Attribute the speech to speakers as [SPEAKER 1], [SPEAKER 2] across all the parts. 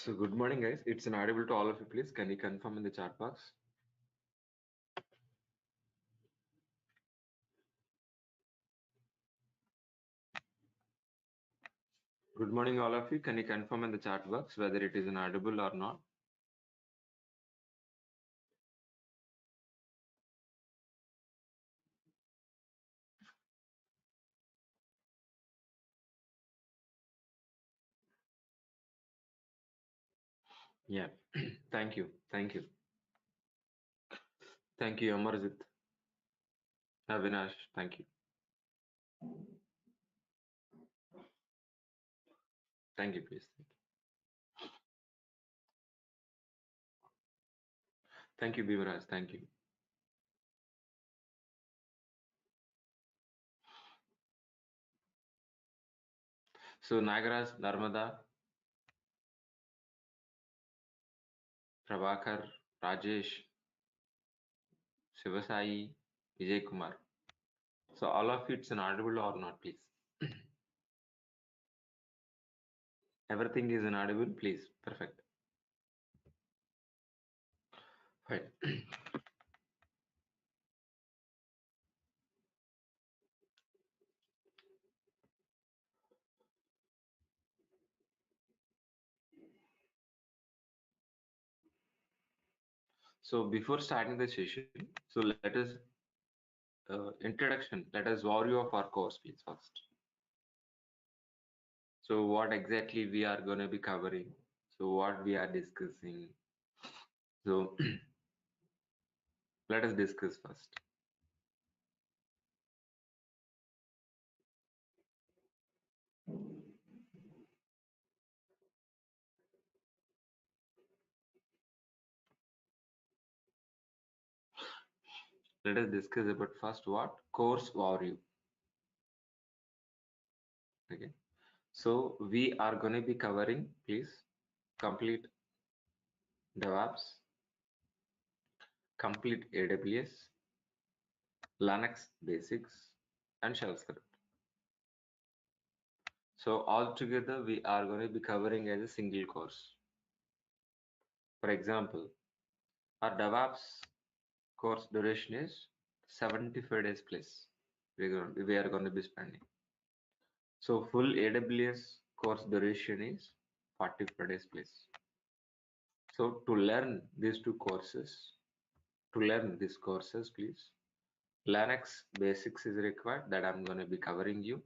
[SPEAKER 1] So good morning, guys. It's inaudible to all of you. Please, can you confirm in the chat box? Good morning, all of you. Can you confirm in the chat box whether it is inaudible or not? Yeah. Thank you. Thank you. Thank you, Amarjit. Avinash. Thank you. Thank you, please. Thank you, Bhimaraj. Thank you. So Nagaraj, Narmada, Prabhakar, Rajesh, Shivasai, Vijay Kumar. So all of you, it's inaudible or not, please. Everything is inaudible, please. Perfect. Fine. So before starting the session, so let us introduction. Let us overview of our course, please, first. So what exactly we are going to be covering? So what we are discussing? So let us discuss first. Let us discuss about first what course overview. Okay. So we are going to be covering, please, complete DevOps, complete AWS, Linux basics, and shell script. So all together we are going to be covering as a single course. For example, our DevOps course duration is 75 days plus. We are going to be spending. So full AWS course duration is 45 days plus. So to learn these two courses, please, Linux basics is required that I'm going to be covering you.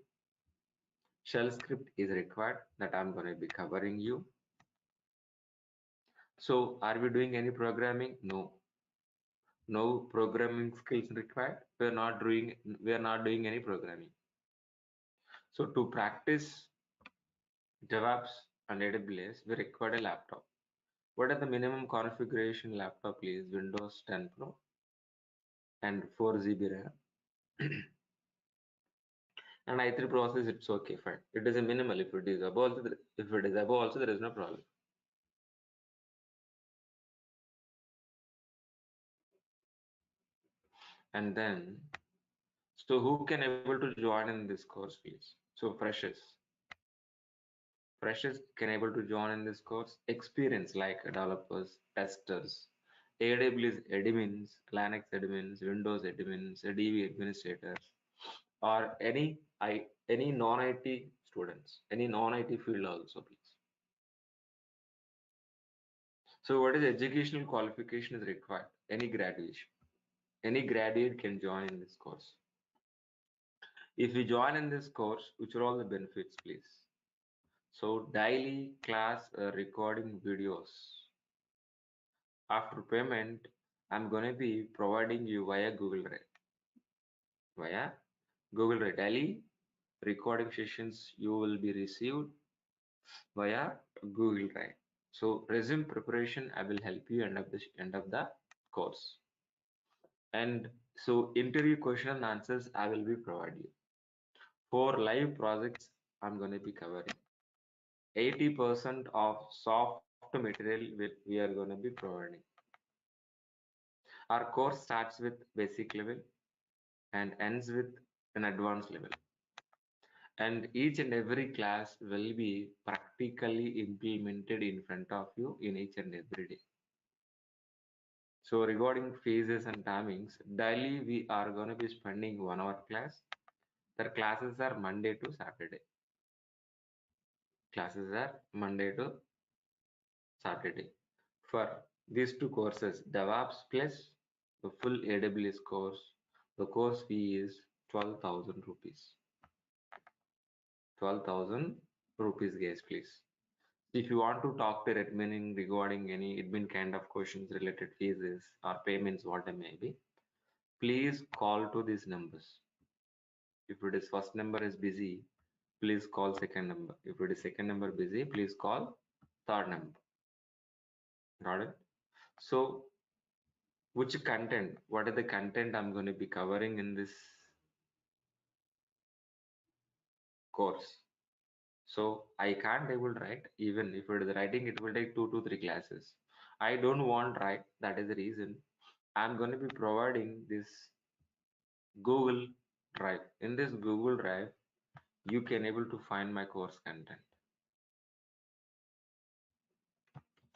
[SPEAKER 1] Shell script is required that I'm going to be covering you. So are we doing any programming? No. No programming skills required. We are not doing any programming. So to practice DevOps and AWS, we require a laptop. What are the minimum configuration laptop, please? Windows 10 Pro and 4 GB RAM. And i3 process, it's okay, fine. It is a minimal. If it is above, also, there is no problem. And then, so who can able to join in this course, please? So freshers can able to join in this course. Experience like developers, testers, AWS admins, Linux admins, Windows admins, DB administrators, or any non-IT students, any non-IT field also, please. So what is educational qualification is required? Any graduation. Any graduate can join in this course. If you join in this course, which are all the benefits, please? So daily class recording videos. After payment, I'm going to be providing you via Google Drive. Via Google Drive. Daily recording sessions you will be received via Google Drive. So resume preparation, I will help you end of the course. And so interview question and answers I will be providing you. For live projects, I'm going to be covering 80% of soft material we are going to be providing. Our course starts with basic level and ends with an advanced level. and each and every class will be practically implemented in front of you in each and every day. So regarding phases and timings, daily we are going to be spending 1 hour class. Their classes are Monday to Saturday. Classes are Monday to Saturday. For these two courses, DevOps plus the full AWS course, the course fee is 12,000 rupees. 12,000 rupees, guys, please. If you want to talk to admin regarding any admin kind of questions related fees or payments, what it may be, please call to these numbers. If it is first number is busy, please call second number. If it is second number busy, please call third number. Got it? So, which content? What is the content I'm going to be covering in this course? So I can't able to write. Even if it is writing, it will take 2 to 3 classes. I don't want write. That is the reason I'm going to be providing this Google Drive. In this Google Drive, you can able to find my course content.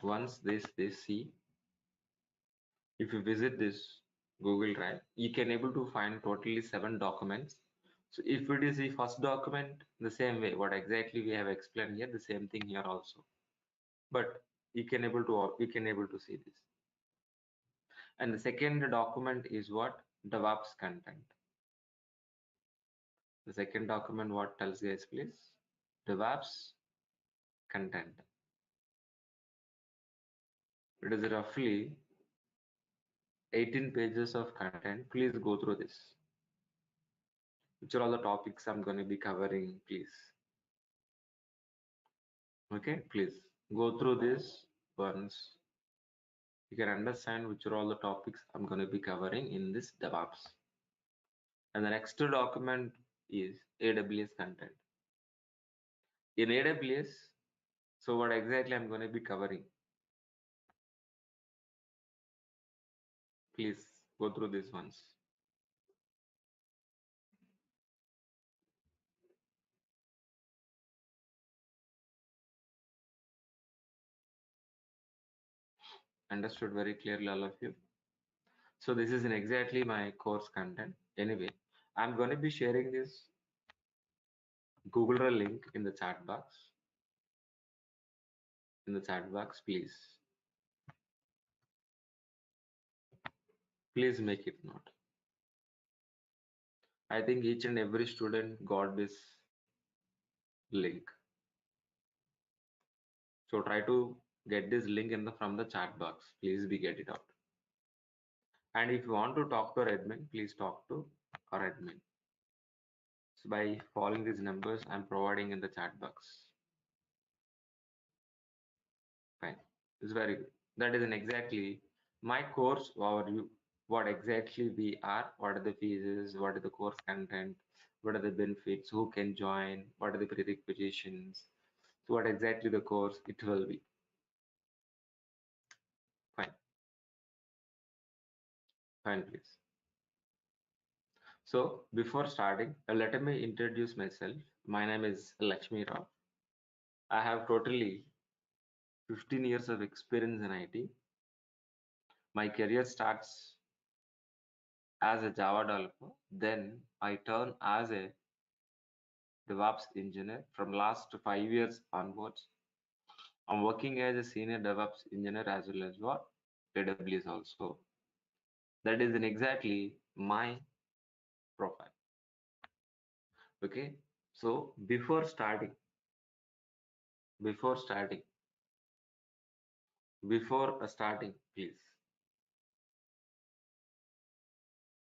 [SPEAKER 1] Once this see, if you visit this Google Drive, you can able to find totally 7 documents. So if it is the first document, the same way, what exactly we have explained here, the same thing here also. But you can able to see this. And the second document is what? DevOps content. The second document what tells guys please? DevOps content. It is roughly 18 pages of content. Please go through this. Which are all the topics I'm going to be covering, please. Okay, please go through this once. You can understand which are all the topics I'm going to be covering in this DevOps. And the next document is AWS content. In AWS, so what exactly I'm going to be covering? Please go through this once. Understood very clearly, all of you. So this is in exactly my course content. Anyway, I'm going to be sharing this Google link in the chat box. In the chat box, please make it note. I think each and every student got this link. So try to get this link from the chat box. Please be get it out. And if you want to talk to our admin, please talk to our admin. So by following these numbers, I'm providing in the chat box. Fine. It's very good. That is an exactly my course overview. What exactly we are, what are the fees, what are the course content, what are the benefits, who can join, what are the prerequisites, so what exactly the course it will be. Fine. Fine, please. So before starting, let me introduce myself. My name is Lakshmi Rao. I have totally 15 years of experience in IT. My career starts as a Java developer. Then I turn as a DevOps engineer from last 5 years onwards. I'm working as a senior DevOps engineer as well as what? AWS also. That is in exactly my profile. Okay. So before starting, please,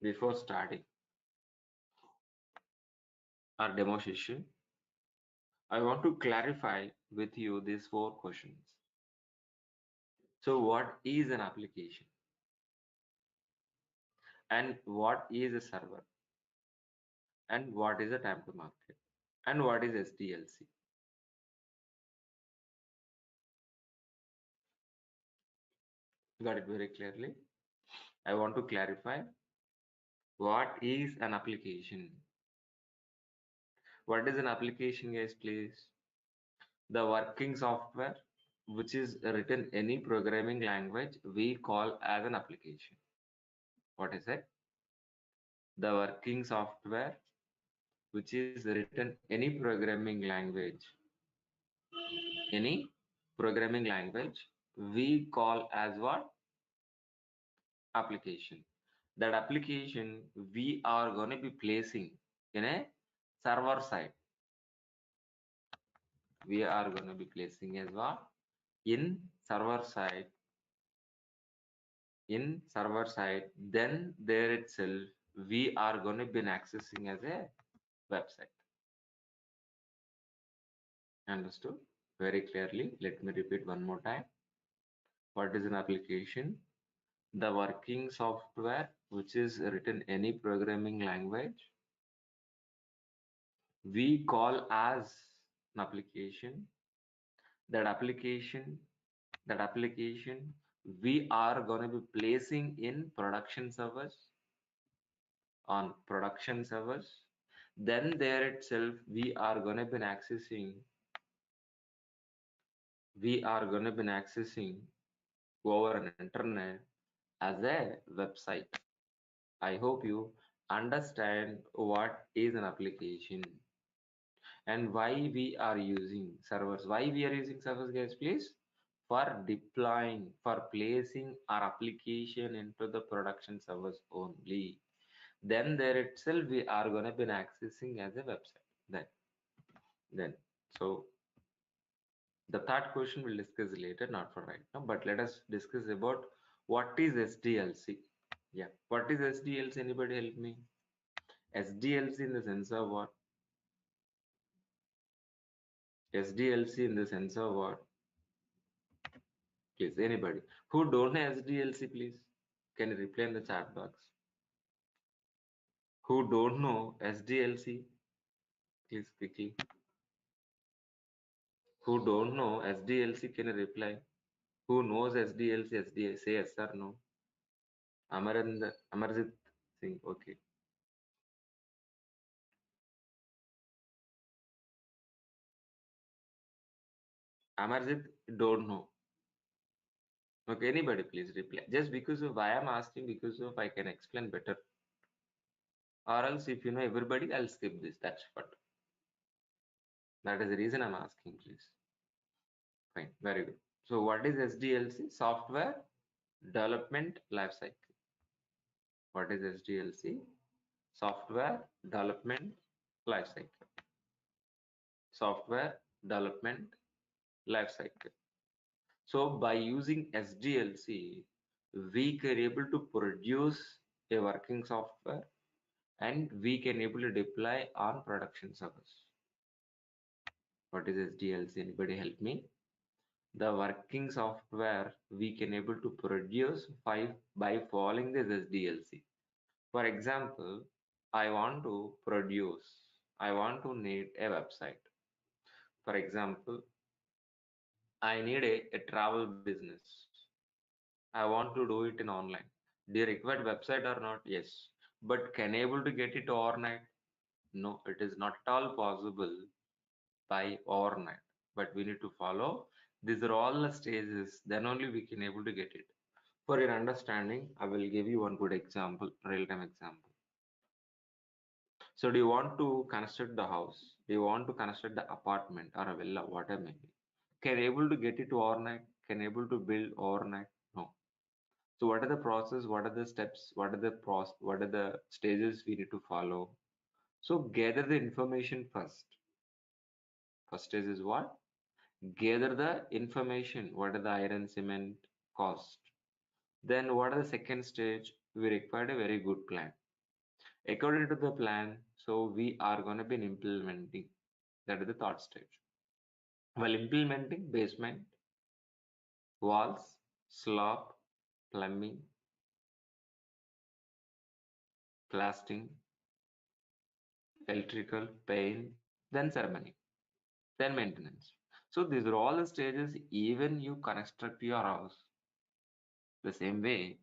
[SPEAKER 1] before starting our demo session, I want to clarify with you these 4 questions. So what is an application? And what is a server? And what is a time to market? And what is SDLC? Got it very clearly. I want to clarify what is an application. What is an application, guys, please? The working software which is written any programming language we call as an application. What is it? The working software which is written any programming language, any programming language we call as what? Application. That application we are going to be placing in a server side. We are going to be placing as what? In server side, then there itself we are going to be accessing as a website. Understood? Very clearly. Let me repeat one more time. What is an application? The working software which is written any programming language we call as an application. That application, that application we are going to be placing in production servers, on production servers. Then there itself we are going to be accessing over an internet as a website. I hope you understand what is an application and why we are using servers. Why we are using servers, guys, please? For deploying, for placing our application into the production servers only. Then there itself we are going to be accessing as a website. Then. So the third question we'll discuss later, not for right now, but let us discuss about what is SDLC. Yeah, what is SDLC? Anybody help me? SDLC in the sense of what? SDLC in the sense of what? Please, anybody who don't know SDLC, please, can you reply in the chat box? Who don't know SDLC, please quickly. Who don't know SDLC, can you reply? Who knows SDLC? SDLC, say yes or no. Amarjit Singh, okay. Amarjit don't know. Okay, anybody please reply. Just because of why I'm asking, because of I can explain better. Or else if you know everybody, I'll skip this. That's what. That is the reason I'm asking, please. Fine, very good. So what is SDLC? Software Development Lifecycle. What is SDLC? Software Development Lifecycle. Software Development Lifecycle. So by using SDLC, we can able to produce a working software and we can able to deploy on production servers. What is SDLC? Anybody help me? The working software we can able to produce by following this SDLC. For example, I want to need a website. For example, I need a travel business. I want to do it in online. Do you require website or not? Yes. But can I able to get it overnight? No, it is not at all possible by overnight. But we need to follow. These are all the stages. Then only we can able to get it. For your understanding, I will give you one good example, real-time example. So do you want to construct the house? Do you want to construct the apartment or a villa, whatever may be? Can able to get it overnight? Can able to build overnight? No. So what are the process? What are the steps? What are the stages we need to follow? So gather the information first. First stage is what? Gather the information. What are the iron, cement cost? Then what are the second stage? We required a very good plan. According to the plan, so we are going to be implementing. That is the third stage. While implementing basement, walls, slab, plumbing, plastering, electrical, paint, then ceremony, then maintenance. So these are all the stages even you construct your house. The same way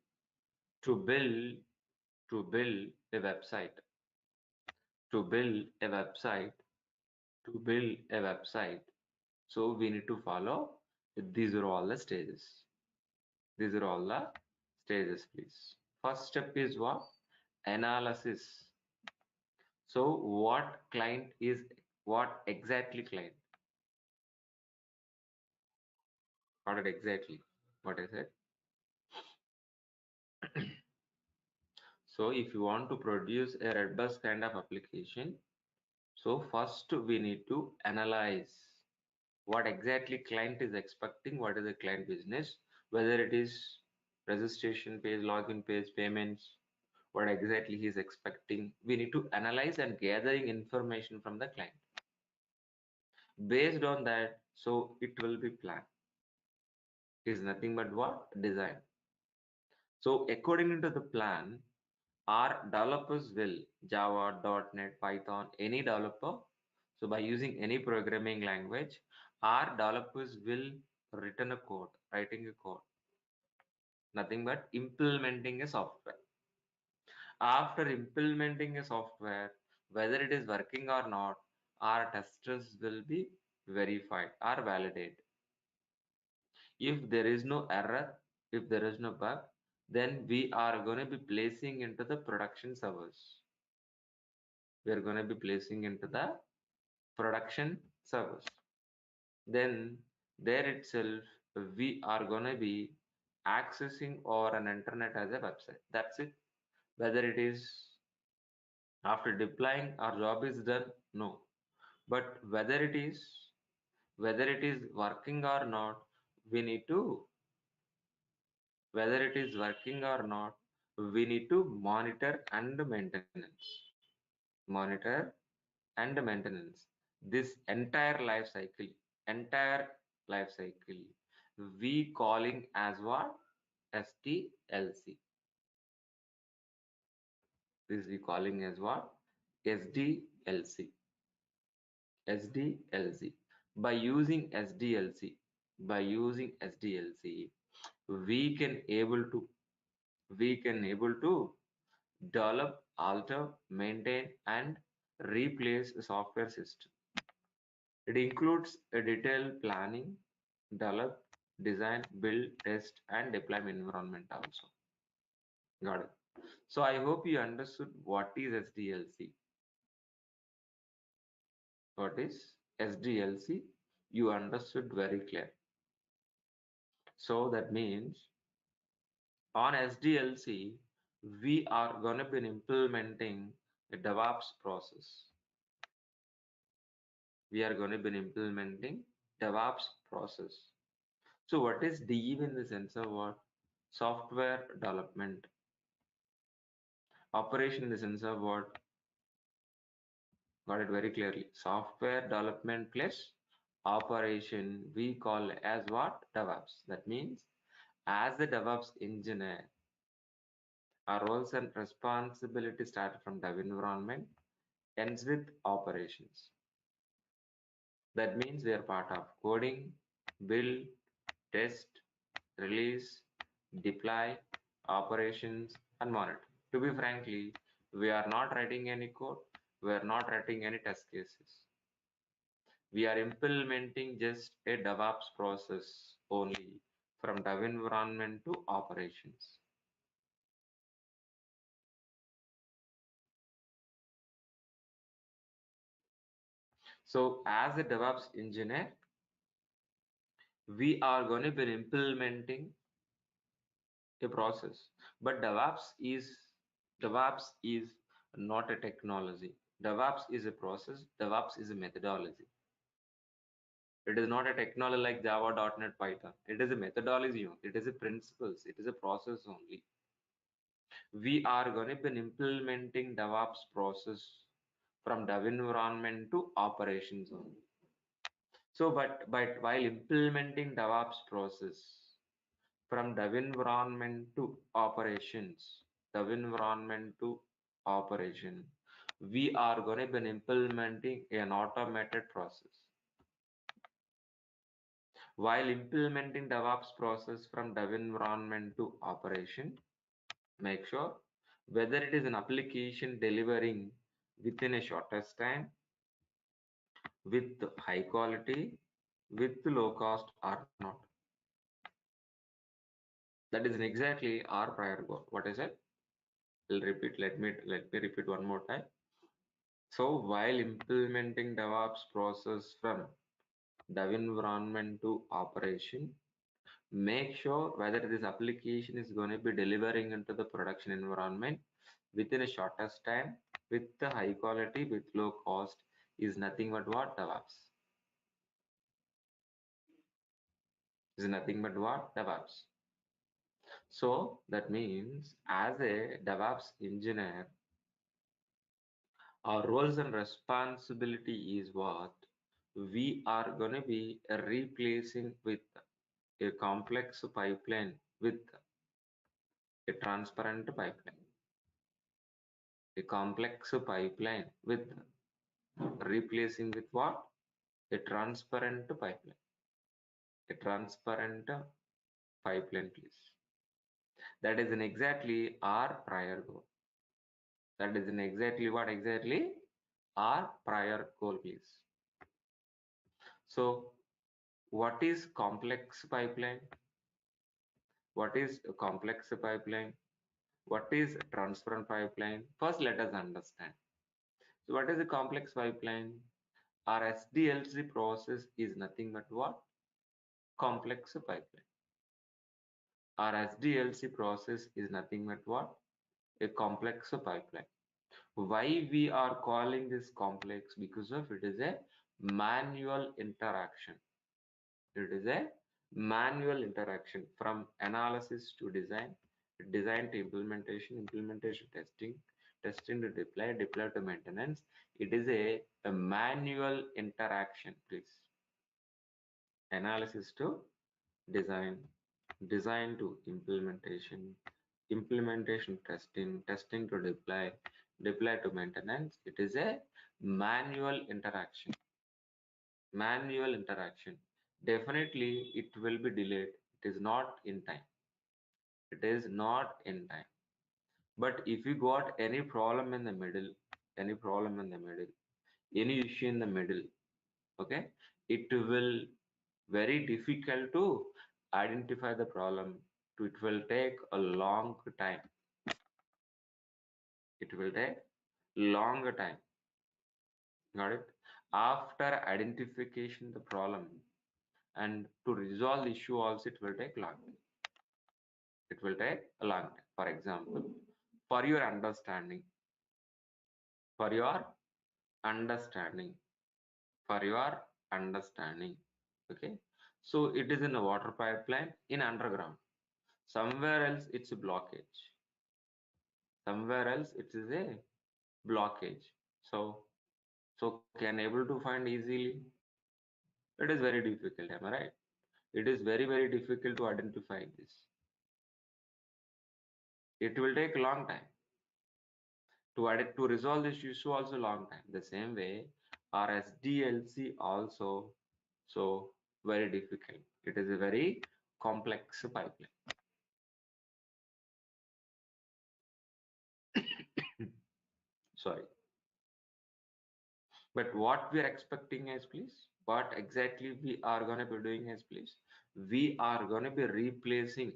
[SPEAKER 1] to build a website, to build a website, to build a website. So we need to follow. These are all the stages. These are all the stages, please. First step is what? Analysis. So what exactly client? What it exactly? What I said. So if you want to produce a red bus kind of application, so first we need to analyze what exactly client is expecting, what is the client business, whether it is registration page, login page, payments, what exactly he is expecting. We need to analyze and gathering information from the client. Based on that, so it will be planned. It is nothing but what? Design. So according to the plan, our developers will Java, .NET, Python, any developer. So by using any programming language, our developers will writing a code, nothing but implementing a software. After implementing a software, whether it is working or not, our testers will be verified or validate. If there is no error, if there is no bug, then we are going to be placing into the production servers. We are going to be placing into the production servers. Then there itself, we are going to be accessing over an internet as a website. That's it. Whether it is after deploying our job is done, no. But whether it is working or not, we need to whether it is working or not, we need to monitor and maintenance. Monitor and maintenance. This entire life cycle, we calling as what? SDLC. This we calling as what? SDLC. SDLC. By using SDLC, we can able to develop, alter, maintain, and replace a software system. It includes a detailed planning, develop, design, build, test, and deployment environment also. Got it. So I hope you understood what is SDLC. What is SDLC? You understood very clear. So that means on SDLC, we are going to be implementing a DevOps process. We are going to be implementing DevOps process. So what is DEV in the sense of what? Software development. Operation in the sense of what? Got it very clearly. Software development plus operation we call as what? DevOps. That means as the DevOps engineer, our roles and responsibilities start from dev environment, ends with operations. That means we are part of coding, build, test, release, deploy, operations, and monitor. To be frankly, we are not writing any code, we are not writing any test cases. We are implementing just a DevOps process only from dev environment to operations. So as a DevOps engineer, we are going to be implementing a process. But DevOps is not a technology. DevOps is a process. DevOps is a methodology. It is not a technology like Java, .NET, Python. It is a methodology. It is a principles. It is a process only. We are going to be implementing DevOps process from dev environment to operations only. So, but while implementing DevOps process from dev environment to dev environment to operation, we are going to be implementing an automated process. While implementing DevOps process from dev environment to operation, make sure whether it is an application delivering within a shortest time with high quality, with low cost or not. That is exactly our prior goal. What is it? I'll repeat. Let me repeat one more time. So while implementing DevOps process from dev environment to operation, make sure whether this application is going to be delivering into the production environment within a shortest time, with the high quality, with low cost, is nothing but what? DevOps. Is nothing but what? DevOps. So that means as a DevOps engineer, our roles and responsibility is what? We are going to be replacing with a complex pipeline with a transparent pipeline. A complex pipeline with replacing with what? A transparent pipeline. A transparent pipeline, please. That is in exactly our prior goal. That is in exactly what exactly? Our prior goal, please. So what is complex pipeline? What is a complex pipeline? What is a transparent pipeline? First, let us understand. So what is a complex pipeline? Our SDLC process is nothing but what? Complex pipeline. Our SDLC process is nothing but what? A complex pipeline. Why we are calling this complex? Because of it is a manual interaction. It is a manual interaction from analysis to design, design to implementation, implementation testing, testing to deploy, deploy to maintenance. It is a manual interaction, please. Analysis to design, design to implementation, implementation testing, testing to deploy, deploy to maintenance. It is a manual interaction. Manual interaction. Definitely it will be delayed. It is not in time. It is not in time. But if you got any problem in the middle, any problem in the middle, any issue in the middle, okay, it will very difficult to identify the problem. It will take a long time. It will take longer time. Got it? After identification the problem and to resolve the issue also it will take long time. It will take a long time. For example, for your understanding, for your understanding, for your understanding, okay? So it is in a water pipeline in underground. Somewhere else it's a blockage. Somewhere else it is a blockage. So can able to find easily? It is very difficult, am I right? It is very, very difficult to identify this. It will take a long time. To resolve this issue also long time. The same way, our SDLC also so very difficult. It is a very complex pipeline. Sorry. But what we are expecting is please, what exactly we are going to be doing is please, we are going to be replacing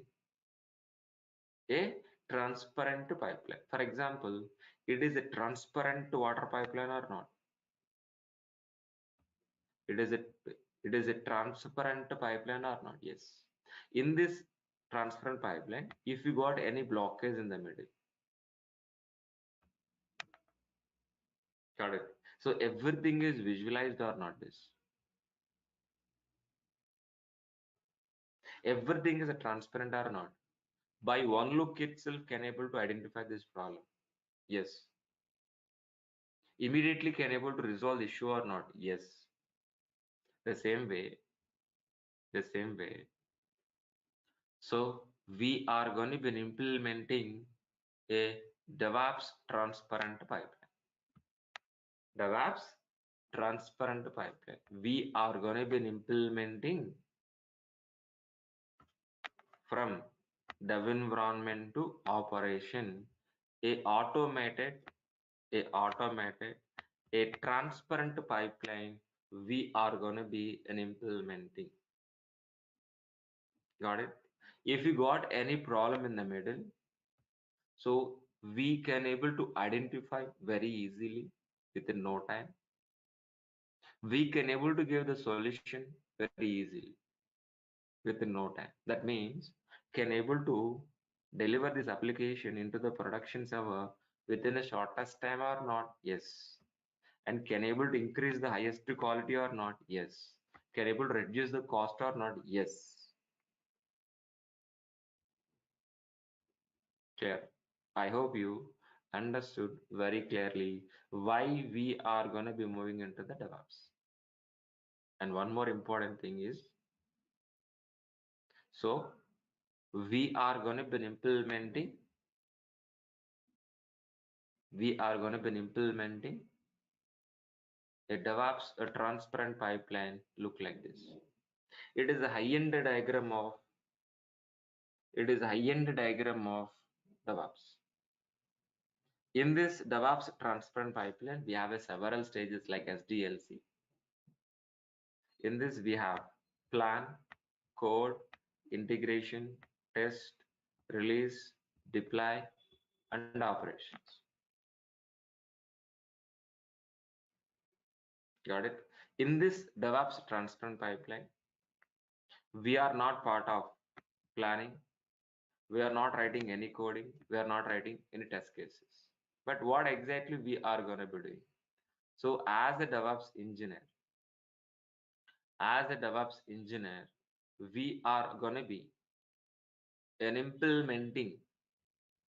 [SPEAKER 1] a transparent pipeline. For example, it is a transparent water pipeline or not? It is a transparent pipeline or not? Yes. In this transparent pipeline, if you got any blockage in the middle, got it. So everything is visualized or not this? Everything is a transparent or not? By one look itself can able to identify this problem. Yes. Immediately can able to resolve the issue or not? Yes. The same way, the same way. So we are going to be implementing a DevOps transparent pipeline. DevOps transparent pipeline. We are going to be implementing from dev environment to operation a automated, a transparent pipeline we are gonna be an implementing. Got it? If you got any problem in the middle, so we can able to identify very easily within no time. We can able to give the solution very easily within no time. That means can able to deliver this application into the production server within the shortest time or not? Yes. And can able to increase the highest quality or not? Yes. Can able to reduce the cost or not? Yes. Clear. I hope you understood very clearly why we are going to be moving into the DevOps. And one more important thing is, so we are going to be implementing, a DevOps, a transparent pipeline look like this. It is a high-end diagram of, DevOps. In this DevOps transparent pipeline, we have a several stages like SDLC. In this, we have plan, code, integration, test, release, deploy, and operations. Got it? In this DevOps transparent pipeline, we are not part of planning. We are not writing any coding. We are not writing any test cases. But what exactly we are going to be doing? So as a DevOps engineer, we are going to be implementing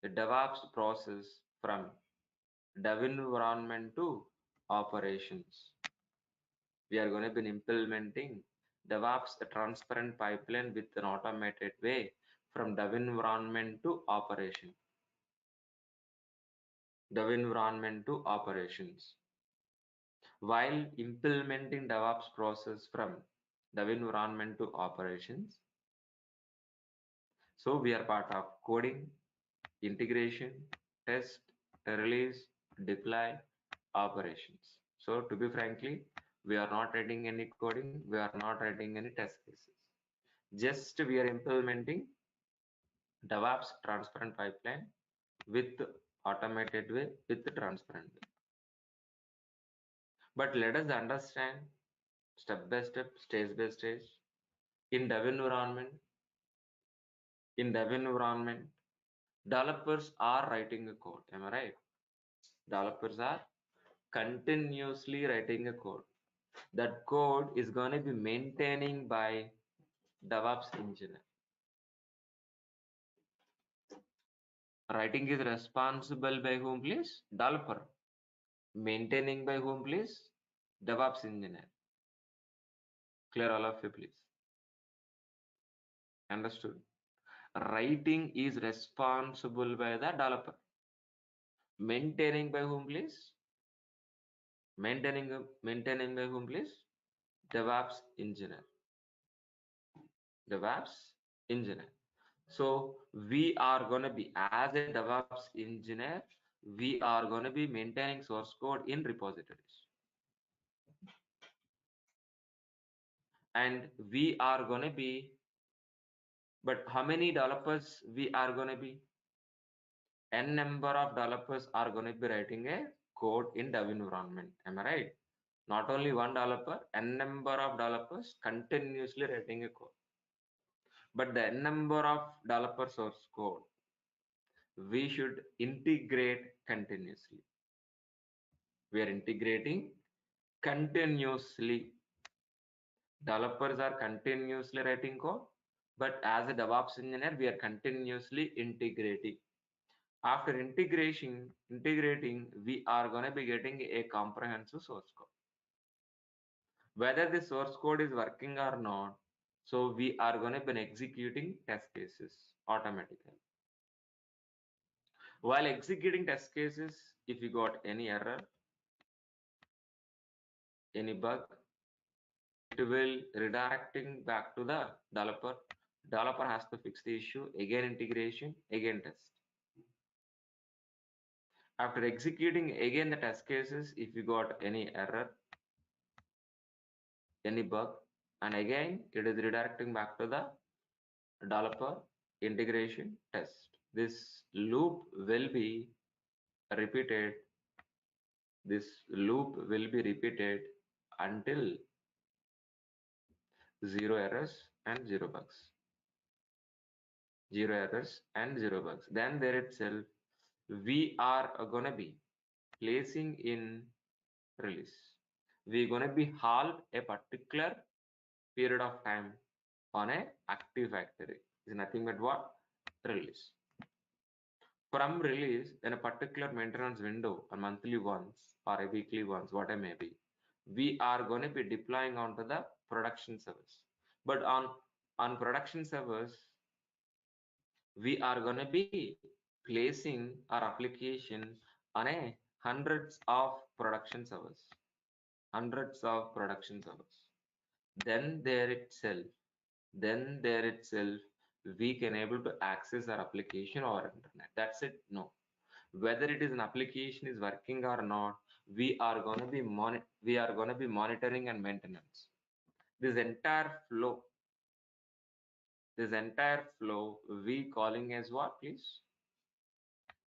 [SPEAKER 1] the DevOps process from dev environment to operations. We are going to be implementing DevOps a transparent pipeline with an automated way from dev environment to operation. Dev environment to operations. While implementing DevOps process from dev environment to operations, so we are part of coding, integration, test, release, deploy, operations. So to be frankly, we are not writing any coding, we are not writing any test cases. Just we are implementing DevOps transparent pipeline with automated way, with transparent way. But let us understand step by step, stage by stage. In dev environment, developers are writing a code. Am I right? Developers are continuously writing a code. That code is going to be maintaining by DevOps engineer. Writing is responsible by whom, please? Developer. Maintaining by whom, please? DevOps engineer. Clear all of you, please? Understood? Writing is responsible by the developer. Maintaining by whom, please? Maintaining by whom, please? DevOps engineer. DevOps engineer. So we are going to be, as a DevOps engineer, we are going to be maintaining source code in repositories. And we are going to be, but how many developers we are going to be? N number of developers are going to be writing a code in dev environment. Am I right? Not only one developer, N number of developers continuously writing a code. But the N number of developer source code, we should integrate continuously. We are integrating continuously. Developers are continuously writing code, but as a DevOps engineer, we are continuously integrating. After integrating, we are going to be getting a comprehensive source code. Whether the source code is working or not, so we are going to be executing test cases automatically. While executing test cases, if you got any error, any bug, it will redirecting back to the developer. Developer has to fix the issue, again integration, again test. After executing again the test cases, if you got any error, any bug, and again it is redirecting back to the developer integration test. This loop will be repeated. This loop will be repeated until zero errors and zero bugs. Zero errors and zero bugs. Then there itself, we are gonna be placing in release. We're gonna be halt a particular period of time on a active factory. Is nothing but what? Release. From release, in a particular maintenance window, or monthly once, or a weekly once, whatever may be, we are going to be deploying onto the production servers. But on production servers, we are going to be placing our application on a hundreds of production servers. Hundreds of production servers. Then there itself, we can able to access our application or internet. That's it. No, whether it is an application is working or not, we are going to be monitoring and maintenance. This entire flow, we calling as what, please?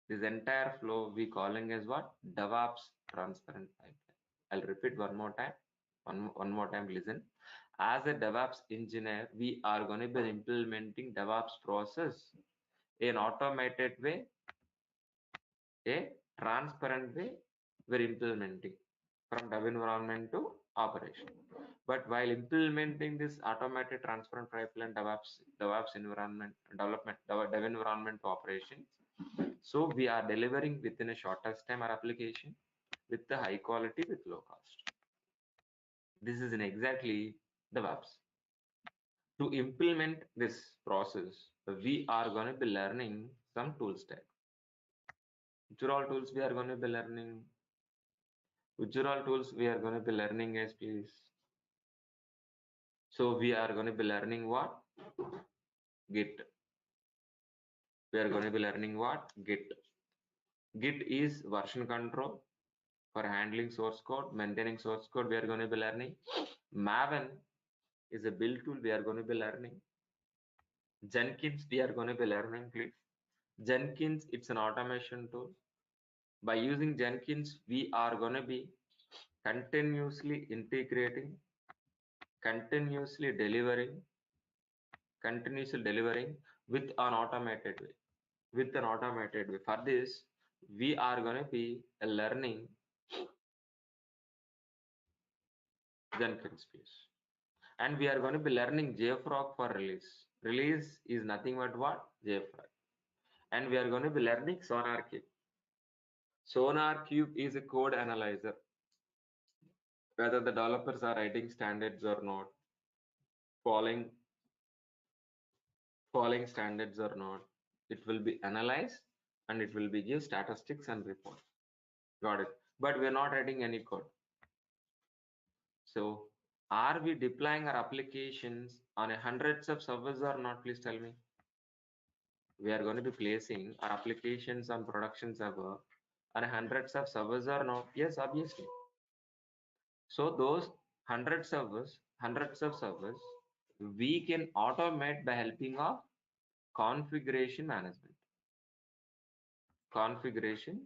[SPEAKER 1] This entire flow we calling as what? DevOps transparent pipeline. I'll repeat one more time. One more time, listen. As a DevOps engineer, we are going to be implementing DevOps process in automated way, a transparent way we're implementing from dev environment to operation. But while implementing this automated transparent pipeline DevOps environment development, dev environment to operations, so we are delivering within a shortest time our application with the high quality with low cost. This is in exactly DevOps. To implement this process, we are going to be learning some tool stack. Which are all tools we are going to be learning? Which are all tools we are going to be learning, guys, please? So we are going to be learning what? Git. We are going to be learning what? Git. Git is version control for handling source code, maintaining source code. We are going to be learning. Maven is a build tool. We are going to be learning. Jenkins, we are going to be learning, please. Jenkins, it's an automation tool. By using Jenkins, we are going to be continuously integrating, continuously delivering with an automated way. For this, we are going to be learning Jenkins, please. And we are going to be learning JFrog for release. Release is nothing but what? JFrog. And we are going to be learning SonarQube. SonarQube is a code analyzer. Whether the developers are writing standards or not, following standards or not, it will be analyzed and it will be give statistics and report. Got it. But we're not writing any code. So are we deploying our applications on hundreds of servers or not? Please tell me. We are going to be placing our applications on production server on hundreds of servers or not? Yes, obviously. So those hundreds of servers, we can automate by helping of configuration management. Configuration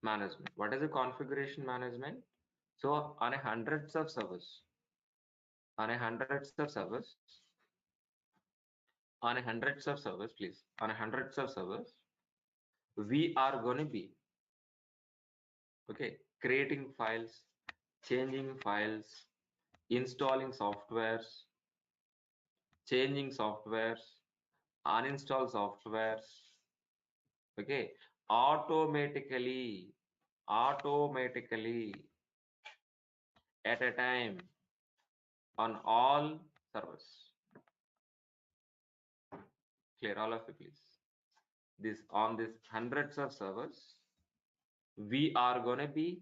[SPEAKER 1] management. What is a configuration management? So on hundreds of servers, please, on hundreds of servers, we are going to be creating files, changing files, installing softwares, changing softwares, uninstall softwares, automatically at a time on all servers. Clear, all of you, please. This on this hundreds of servers, we are going to be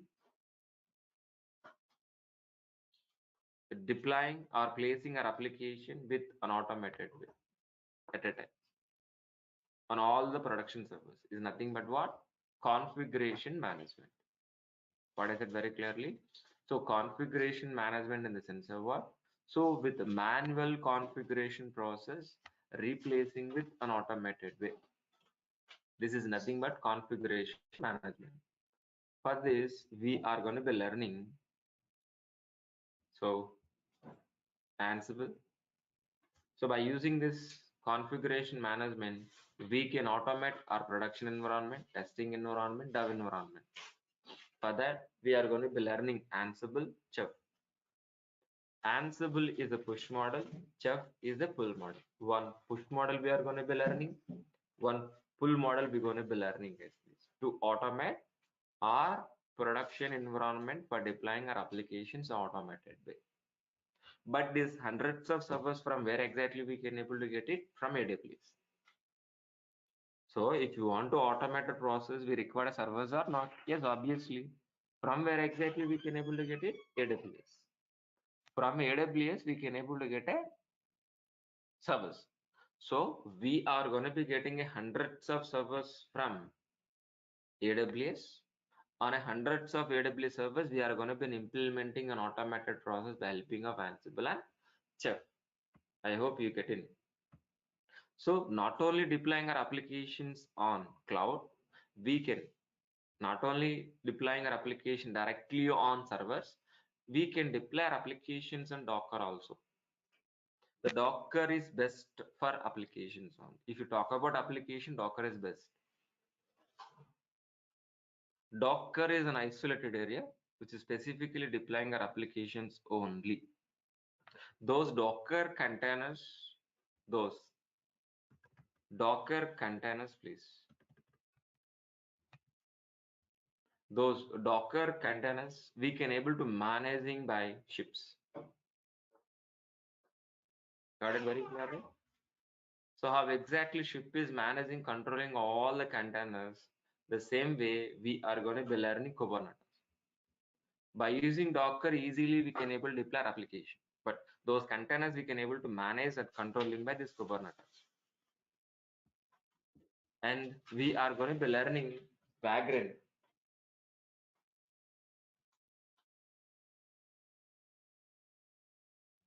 [SPEAKER 1] deploying or placing our application with an automated way at a time on all the production servers. Is nothing but what? Configuration management. What I said very clearly, So configuration management in the sense of what? So with the manual configuration process, replacing with an automated way. This is nothing but configuration management. For this, we are going to be learning. So Ansible. So by using this configuration management, we can automate our production environment, testing environment, dev environment. For that, we are going to be learning Ansible, Chef. Ansible is a push model, Chef is a pull model. One push model we are going to be learning, one pull model we're going to be learning is this, to automate our production environment for deploying our applications automated way. But these hundreds of servers, from where exactly we can able to get it? From AWS. So if you want to automate a process, we require servers or not? Yes, obviously. From where exactly we can able to get it? AWS. From AWS, we can able to get a servers. So we are going to be getting a hundreds of servers from AWS. On a hundreds of AWS servers, we are going to be implementing an automated process by helping of Ansible and Chef. I hope you get in. So not only deploying our applications on cloud, we can not only deploying our application directly on servers, we can deploy our applications on Docker also. The Docker is best for applications on. If you talk about application, Docker is best. Docker is an isolated area which is specifically deploying our applications only. Those those Docker containers, please. Those Docker containers we can able to managing by ships. Got it very clearly? So how exactly ship is managing, controlling all the containers, the same way we are going to be learning Kubernetes. By using Docker, easily we can able to deploy our application. But those containers we can able to manage and controlling by this Kubernetes. And we are going to be learning Vagrant.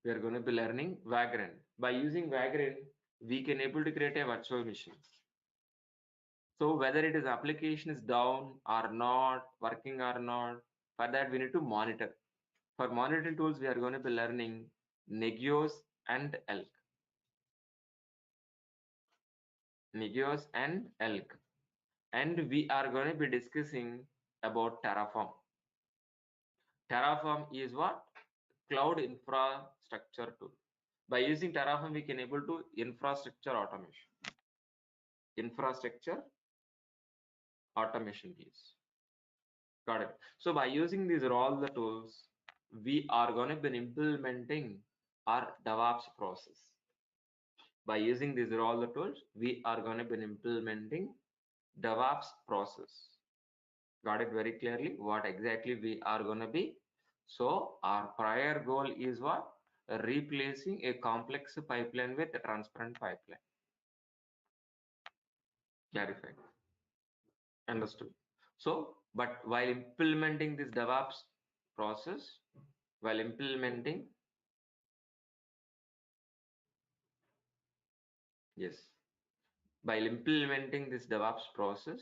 [SPEAKER 1] We are going to be learning Vagrant. By using Vagrant, we can able to create a virtual machine. So whether it is application is down or not, working or not, for that we need to monitor. For monitoring tools, we are going to be learning Negios and Elk. Negios and Elk. And we are going to be discussing about Terraform. Terraform is what? Cloud infrastructure tool. By using Terraform, we can able to infrastructure automation. Infrastructure automation keys. Got it. So by using these are all the tools, we are going to be implementing our DevOps process. By using these are all the tools, we are going to be implementing DevOps process. Got it very clearly what exactly we are going to be. So our prior goal is what? Replacing a complex pipeline with a transparent pipeline. Clarified. Understood. So, but while implementing this DevOps process, while implementing, yes, while implementing this DevOps process,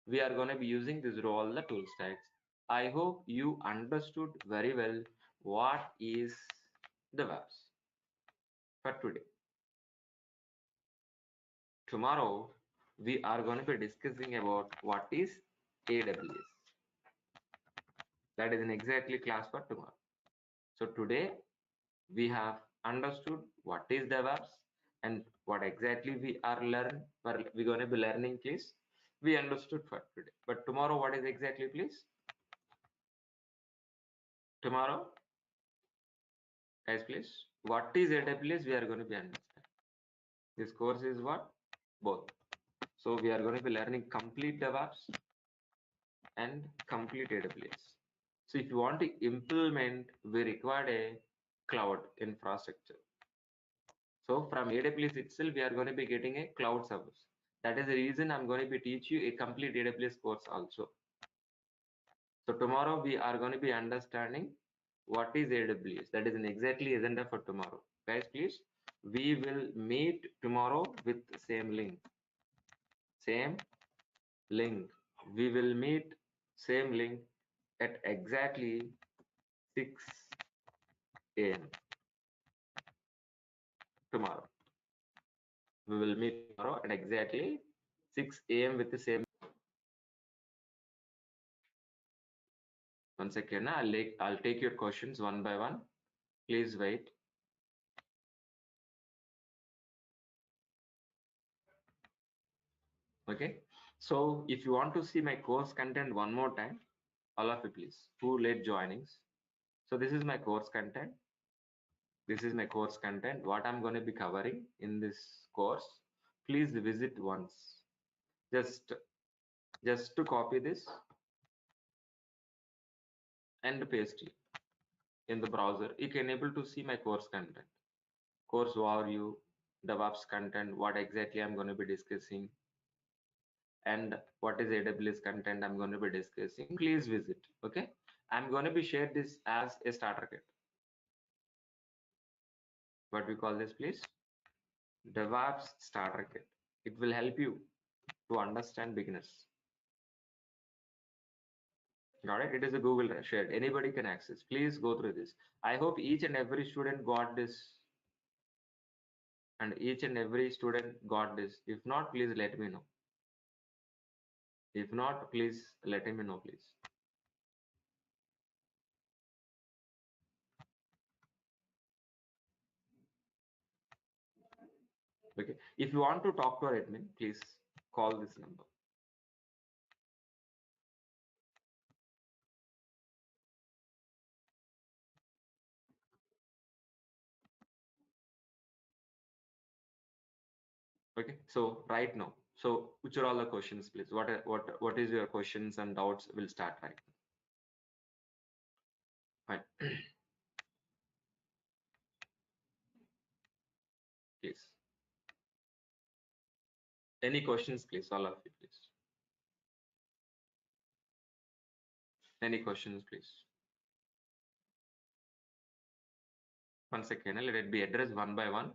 [SPEAKER 1] we are going to be using this all the tool stacks. I hope you understood very well what is DevOps for today. Tomorrow, we are going to be discussing about what is AWS. That is an exactly class for tomorrow. So today, we have understood what is DevOps and what exactly we are we're going to be learning please. We understood for today. But tomorrow, what is exactly please? Tomorrow, guys, please. What is AWS? We are going to be understanding. This course is what? Both. So we are going to be learning complete DevOps and complete AWS. So if you want to implement, we require a cloud infrastructure. So from AWS itself, we are going to be getting a cloud service. That is the reason I'm going to be teach you a complete AWS course also. So tomorrow we are going to be understanding what is AWS. That is an exactly agenda for tomorrow. Guys, please, we will meet tomorrow with same link. Same link. We will meet same link at exactly 6 a.m. tomorrow. We will meet tomorrow at exactly 6 a.m. with the same. One second, I'll take your questions one by one. Please wait. Okay. So if you want to see my course content one more time, all of you please, who late joinings. So this is my course content. This is my course content. What I'm going to be covering in this course. Please visit once. Just to copy this and paste it in the browser. You can able to see my course content. Course overview, DevOps content, what exactly I'm going to be discussing, and what is AWS content I'm going to be discussing. Please visit. Okay. I'm going to be share this as a starter kit. What we call this, please? DevOps starter kit. It will help you to understand beginners. Got it? It is a Google shared. Anybody can access. Please go through this. I hope each and every student got this. And each and every student got this. If not, please let me know. If not, please let me know, please. Okay. If you want to talk to our admin, please call this number. Okay. So right now, so which are all the questions, please? What is your questions and doubts? Will start right now. Fine. Please. Any questions, please? All of you, please. Any questions, please? One second. Let it be addressed one by one.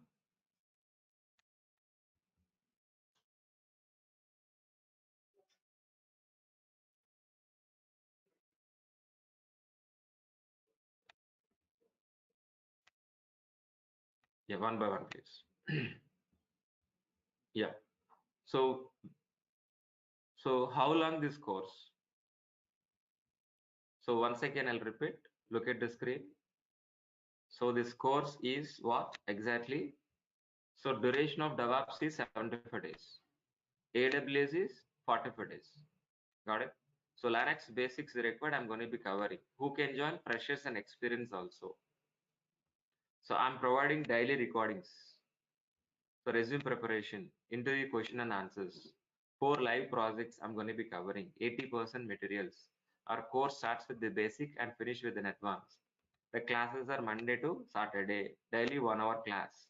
[SPEAKER 1] Yeah, one by one, please. Yeah. So how long this course? So once again, I'll repeat. Look at the screen. So this course is what exactly? So duration of DevOps is 75 days. AWS is 45 days. Got it? So Linux basics required I'm going to be covering. Who can join? Freshers and experience also. So I'm providing daily recordings. So resume preparation, interview question and answers. 4 live projects I'm going to be covering. 80% materials. Our course starts with the basic and finish with an advanced. The classes are Monday to Saturday, daily 1 hour class.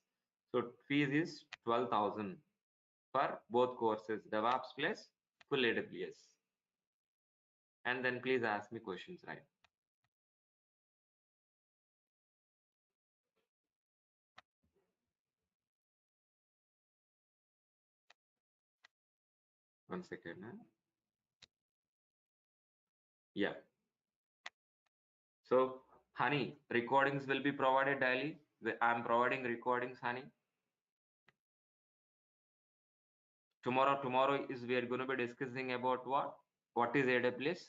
[SPEAKER 1] So fees is 12,000 for both courses, DevOps plus full AWS. And then please ask me questions, right? One second. Yeah. So honey, recordings will be provided daily. I'm providing recordings, honey. Tomorrow is we are going to be discussing about what is AWS.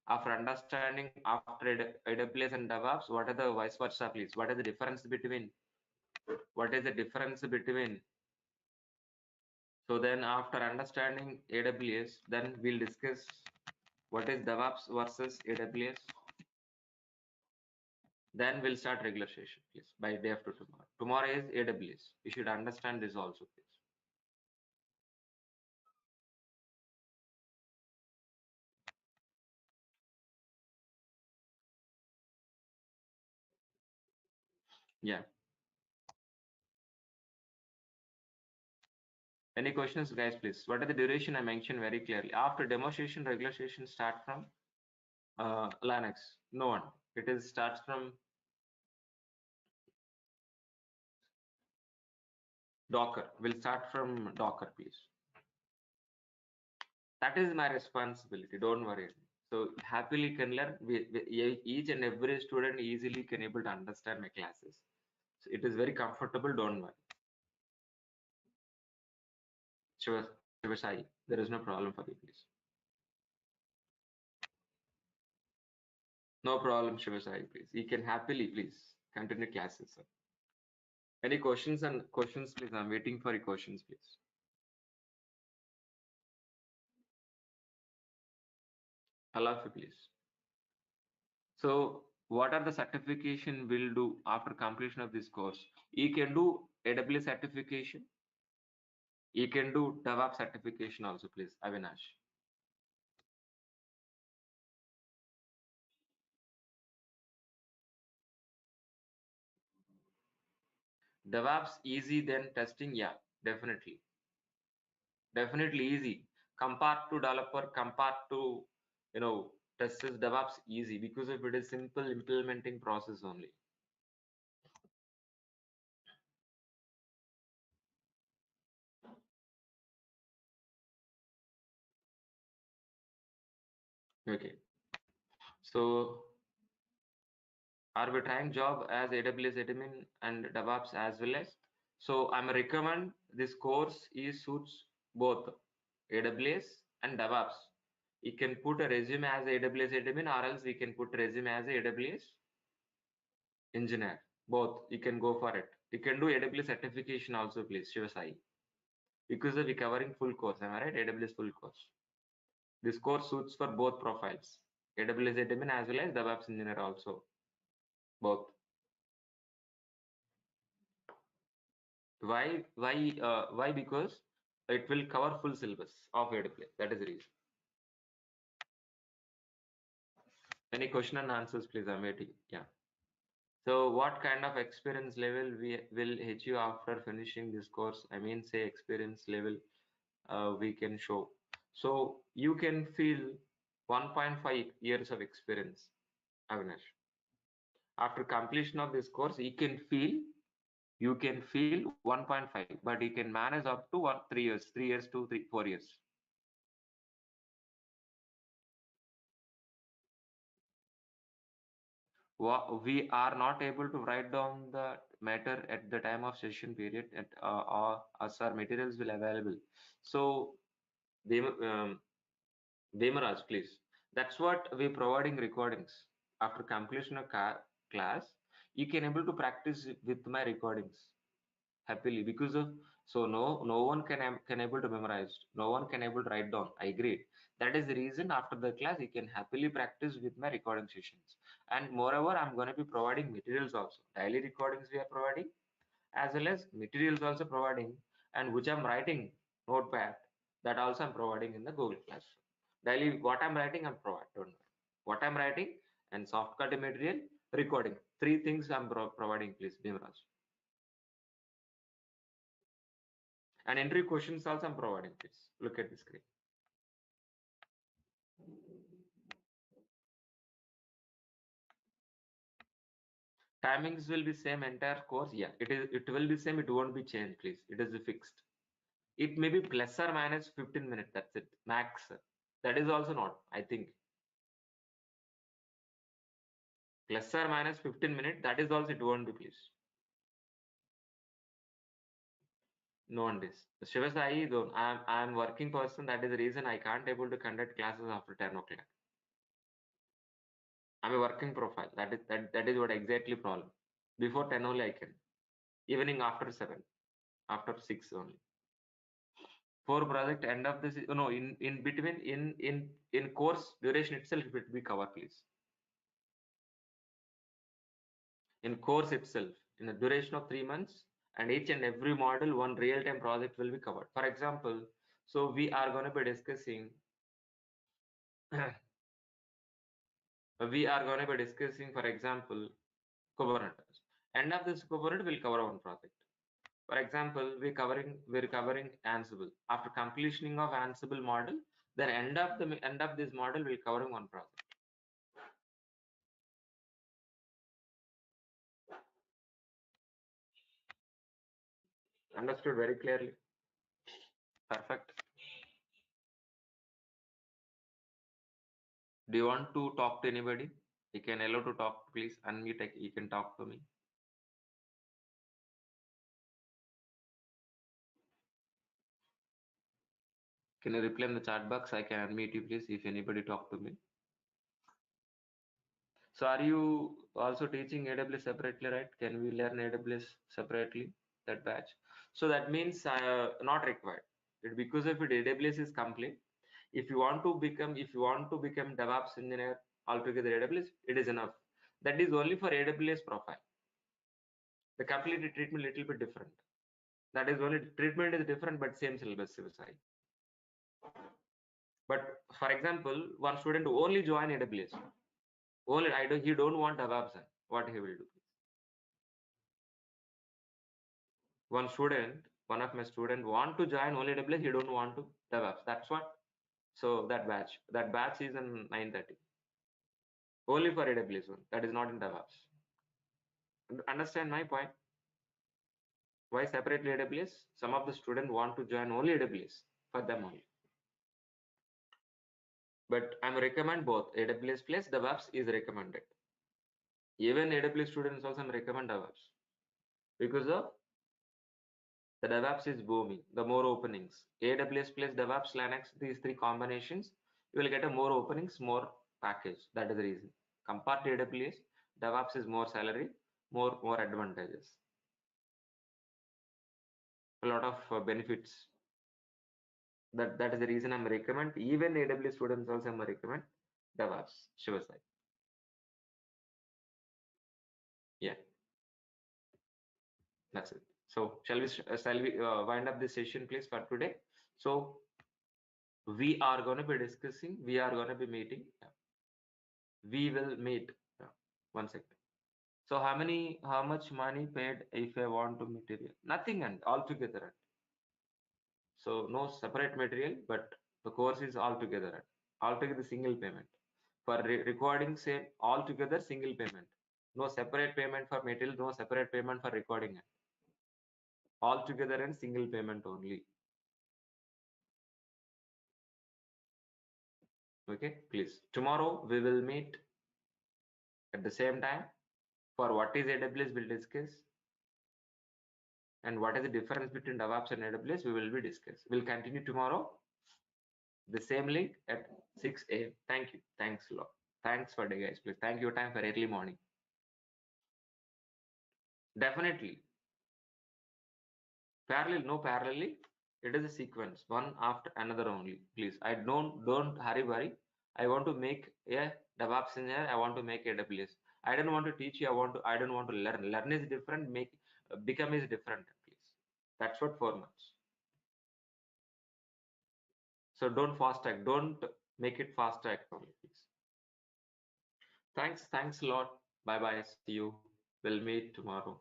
[SPEAKER 1] After understanding after AWS and DevOps, what are the vice versa, please? What is the difference between? What is the difference between? So then after understanding AWS, then we'll discuss what is DevOps versus AWS. Then we'll start regular session, please, by day after tomorrow. Tomorrow is AWS. You should understand this also, please. Yeah. Any questions, guys, please? What are the duration? I mentioned very clearly. After demonstration, regular session start from Linux. No one. It is starts from Docker. We'll start from Docker, please. That is my responsibility. Don't worry. So happily can learn. Each and every student easily can able to understand my classes. So it is very comfortable. Don't worry. Shiva, Shiva Sai, there is no problem for you, please. No problem, Shiva Sai, please. You can happily, please, continue classes, sir. Any questions, please? I'm waiting for your questions, please. Allow you, please. So, what are the certification will do after completion of this course? You can do AWS certification. You can do DevOps certification also, please, Avinash. DevOps easy than testing, yeah, definitely. Definitely easy. Compared to developer, compared to testers, DevOps easy because of it is simple implementing process only. Okay. So are we trying job as AWS admin and DevOps as well as? So I'm recommend this course is suits both AWS and DevOps. You can put a resume as AWS admin or else we can put resume as AWS engineer. Both you can go for it. You can do AWS certification also, please, Shivasai. Because we covering full course. Am I right? AWS full course. This course suits for both profiles. AWS admin as well as DevOps engineer also. Both. Why? Why? Why? Because it will cover full syllabus of AWS. That is the reason. Any question and answers, please? I'm waiting. Yeah. So, what kind of experience level we will hit you after finishing this course? I mean, say experience level we can show. So you can feel 1.5 years of experience, Avinash. After completion of this course, you can feel 1.5, but you can manage up to 3 years, 3 years to 4 years. We are not able to write down the matter at the time of session period, or as our materials will available. So, Demaraj, please. That's what we're providing recordings. After completion of class, you can able to practice with my recordings happily because of no one can able to memorize, no one can able to write down. I agree. That is the reason after the class you can happily practice with my recording sessions. And moreover, I'm going to be providing materials also. Daily recordings we are providing as well as materials also providing, and which I'm writing notepad, that also I'm providing in the Google Classroom. Daily what I'm writing I'm providing. Don't worry. What I'm writing and soft copy material recording. Three things I'm providing, please, Bhimraj. And entry questions also I'm providing, please. Look at the screen. Timings will be same entire course. Yeah, it will be same, it won't be changed, please. It is fixed. It may be plus or minus 15 minutes. That's it. Max. That is also not, I think. Plus or minus 15 minutes. That is also it won't be, please. No one is. Shiva Sai, though, I'm working person. That is the reason I can't able to conduct classes after 10 o'clock. I'm a working profile. That is what exactly problem. Before 10 only I can. Evening after 7, after 6 only. For project end of this, no, in between, in course duration itself it will be covered, please. In course itself, in a duration of 3 months, and each and every model, one real-time project will be covered. For example, so we are going to be discussing for example, Kubernetes. End of this Kubernetes will cover one project. For example, we're covering Ansible. After completion of Ansible model, then end of this model will covering one project. Understood very clearly. Perfect. Do you want to talk to anybody? You can allow to talk, please. Unmute. You can talk to me. Can you reply in the chat box? I can unmute you, please, if anybody talk to me. So are you also teaching AWS separately, right? Can we learn AWS separately, that batch? So that means not required. Because if it AWS is complete, if you want to become DevOps engineer altogether AWS, it is enough. That is only for AWS profile. The complete treatment little bit different. That is only treatment is different, but same syllabus side. But for example, one student only join AWS. Only he don't want DevOps. What he will do? One of my student want to join only AWS. He don't want to DevOps. That's what. So that batch is in 9:30. Only for AWS one. That is not in DevOps. Understand my point? Why separately AWS? Some of the students want to join only AWS for them only. But I'm recommend both AWS plus DevOps is recommended. Even AWS students also recommend DevOps because of the DevOps is booming. The more openings, AWS plus DevOps Linux, these three combinations, you will get a more openings, more package. That is the reason. Compared to AWS, DevOps is more salary, more advantages. A lot of benefits. That is the reason I'm recommend. Even AWS students also I'm recommend DevOps. Shiva side. Yeah, that's it. So shall we wind up this session, please, for today? So we are going to be discussing. We are going to be meeting. We will meet. One second. So how much money paid if I want to material? Nothing and altogether. So no separate material, but the course is altogether. Altogether single payment. For recording, say altogether single payment. No separate payment for material, no separate payment for recording. Altogether and single payment only. Okay, please. Tomorrow we will meet at the same time. For what is AWS, we'll discuss. And what is the difference between DevOps and AWS, we will be discuss. We'll continue tomorrow. The same link at 6 a.m. Thank you. Thanks a lot. Thanks for the guys. Please thank your time for early morning. Definitely. Parallel, no parallelly. It is a sequence, one after another only. Please. I don't hurry. I want to make a DevOps engineer. I want to make AWS. I don't want to teach you. I don't want to learn. Learn is different. Become is different. Please. That's what 4 months. So don't fast track. Don't make it fast track only, please. Thanks a lot. Bye bye. See you. We'll meet tomorrow.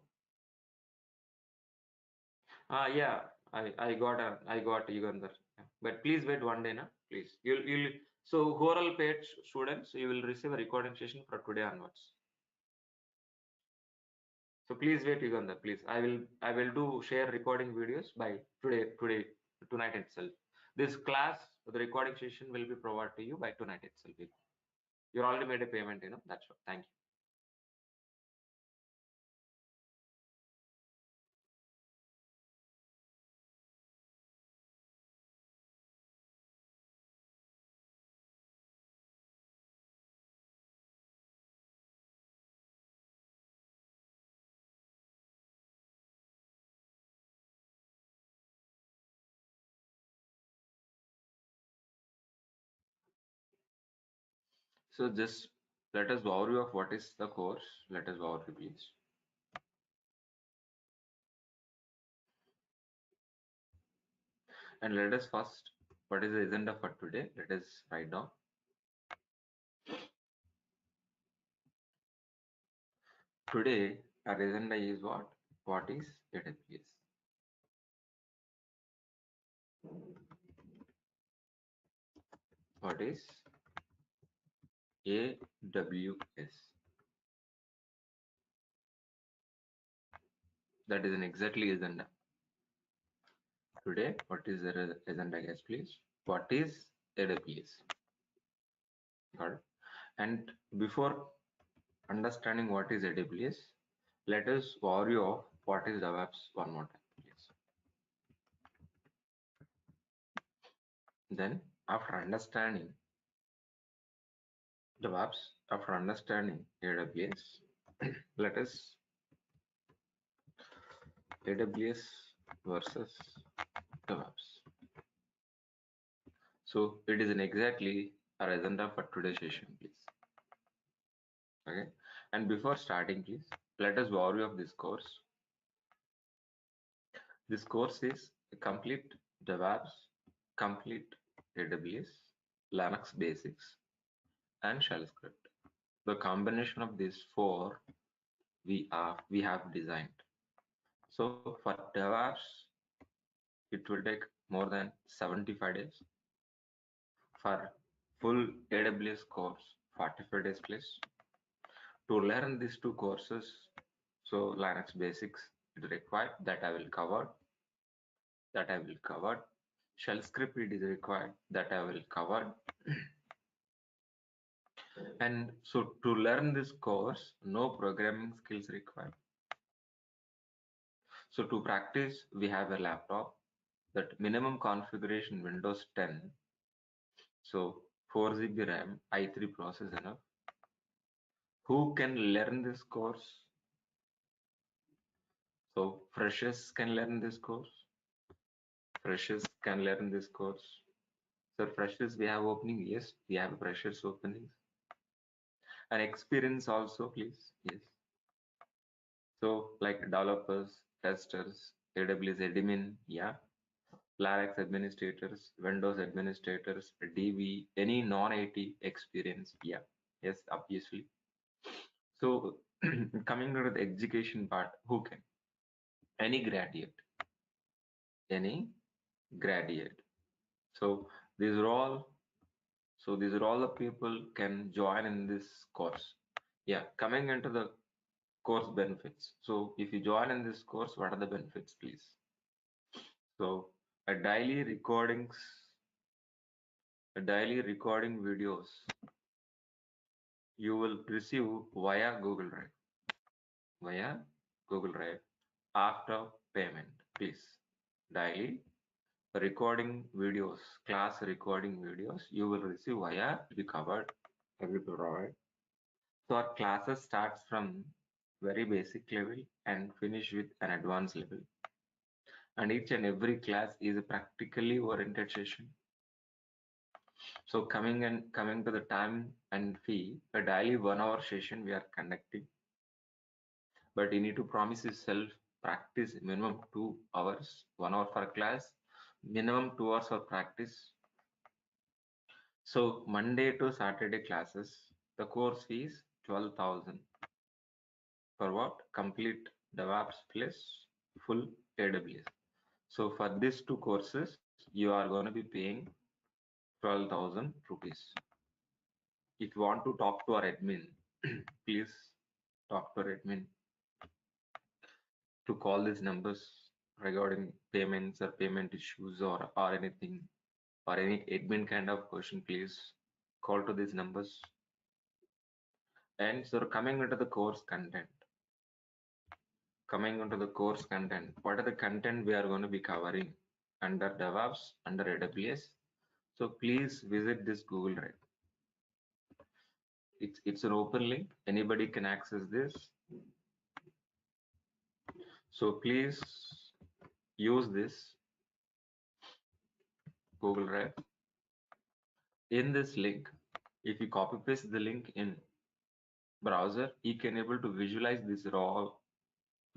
[SPEAKER 1] Yeah, I got Yugandhar. Yeah. But please wait one day, na? Please. You'll so who paid students, you will receive a recording session for today onwards. So please wait, Yugandhar. Please. I will do share recording videos by tonight itself. This class, the recording session will be provided to you by tonight itself. You already made a payment, That's what. Thank you. So just let us overview of what is the course. Let us overview, please. And let us first, what is the agenda for today? Let us write down. Today, our agenda is what? What is AWS? What is AWS? That is an exactly agenda. today, what is the agenda, guys, please? What is AWS? Got it? And before understanding what is AWS, let us overview of what is DevOps one more time, please. Then, after understanding DevOps, after understanding AWS, let us AWS versus DevOps. So it is an exactly our agenda for today's session, please. Okay. And before starting, please let us overview of this course. This course is a complete DevOps, complete AWS, Linux basics, and shell script. The combination of these four we have designed. So for DevOps, it will take more than 75 days. For full AWS course, 45 days plus. To learn these two courses, so Linux basics is required, that I will cover. Shell script it is required, that I will cover. And so to learn this course, no programming skills required. So to practice, we have a laptop, that minimum configuration Windows 10. So 4 GB RAM, i3 process enough. Who can learn this course? So freshers can learn this course. Freshers can learn this course. So freshers, we have opening, yes, we have freshers openings. And experience also, please, yes. So like developers, testers, AWS admin, yeah. Linux administrators, Windows administrators, DV, any non-IT experience, yeah, yes, obviously. So coming to the education part, who can? Any graduate, any graduate. So these are all the people can join in this course. Yeah, coming into the course benefits. So if you join in this course, what are the benefits, please? So a daily recording videos you will receive via Google Drive. Via Google Drive after payment, please. Daily recording videos, class recording videos you will receive via be covered, I will provide. So our classes starts from very basic level and finish with an advanced level. And each and every class is a practically oriented session. So coming to the time and fee, a daily 1 hour session we are conducting. But you need to promise yourself practice minimum 2 hours, 1 hour for class, minimum 2 hours for practice. So Monday to Saturday classes, the course fee is 12,000 for what? Complete DevOps plus full AWS. So for these two courses, you are going to be paying 12,000 rupees. If you want to talk to our admin, please talk to our admin to call these numbers regarding payments or payment issues or anything or any admin kind of question. Please call to these numbers. And so coming into the course content, what are the content we are going to be covering under DevOps, under AWS? So please visit this Google Drive. It's an open link, anybody can access this. So please use this Google Drive. In this link, if you copy paste the link in browser, you can able to visualize these raw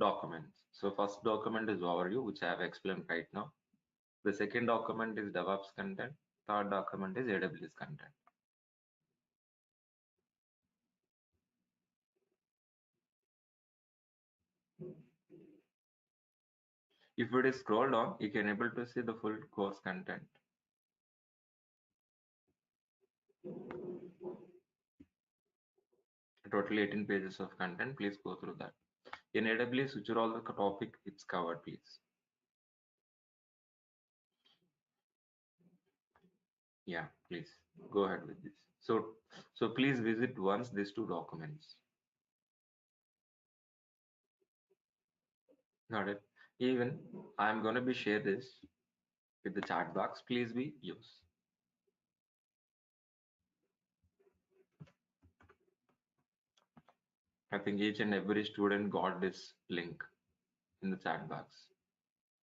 [SPEAKER 1] documents. So first document is overview, which I have explained right now. The second document is DevOps content. Third document is AWS content. If it is scroll down, you can able to see the full course content. Total 18 pages of content. Please go through that. In AWS, which are all the topic it's covered, please. Yeah, please go ahead with this. So please visit once these two documents. Got it. Even I'm gonna be share this with the chat box. Please be use. I think each and every student got this link in the chat box.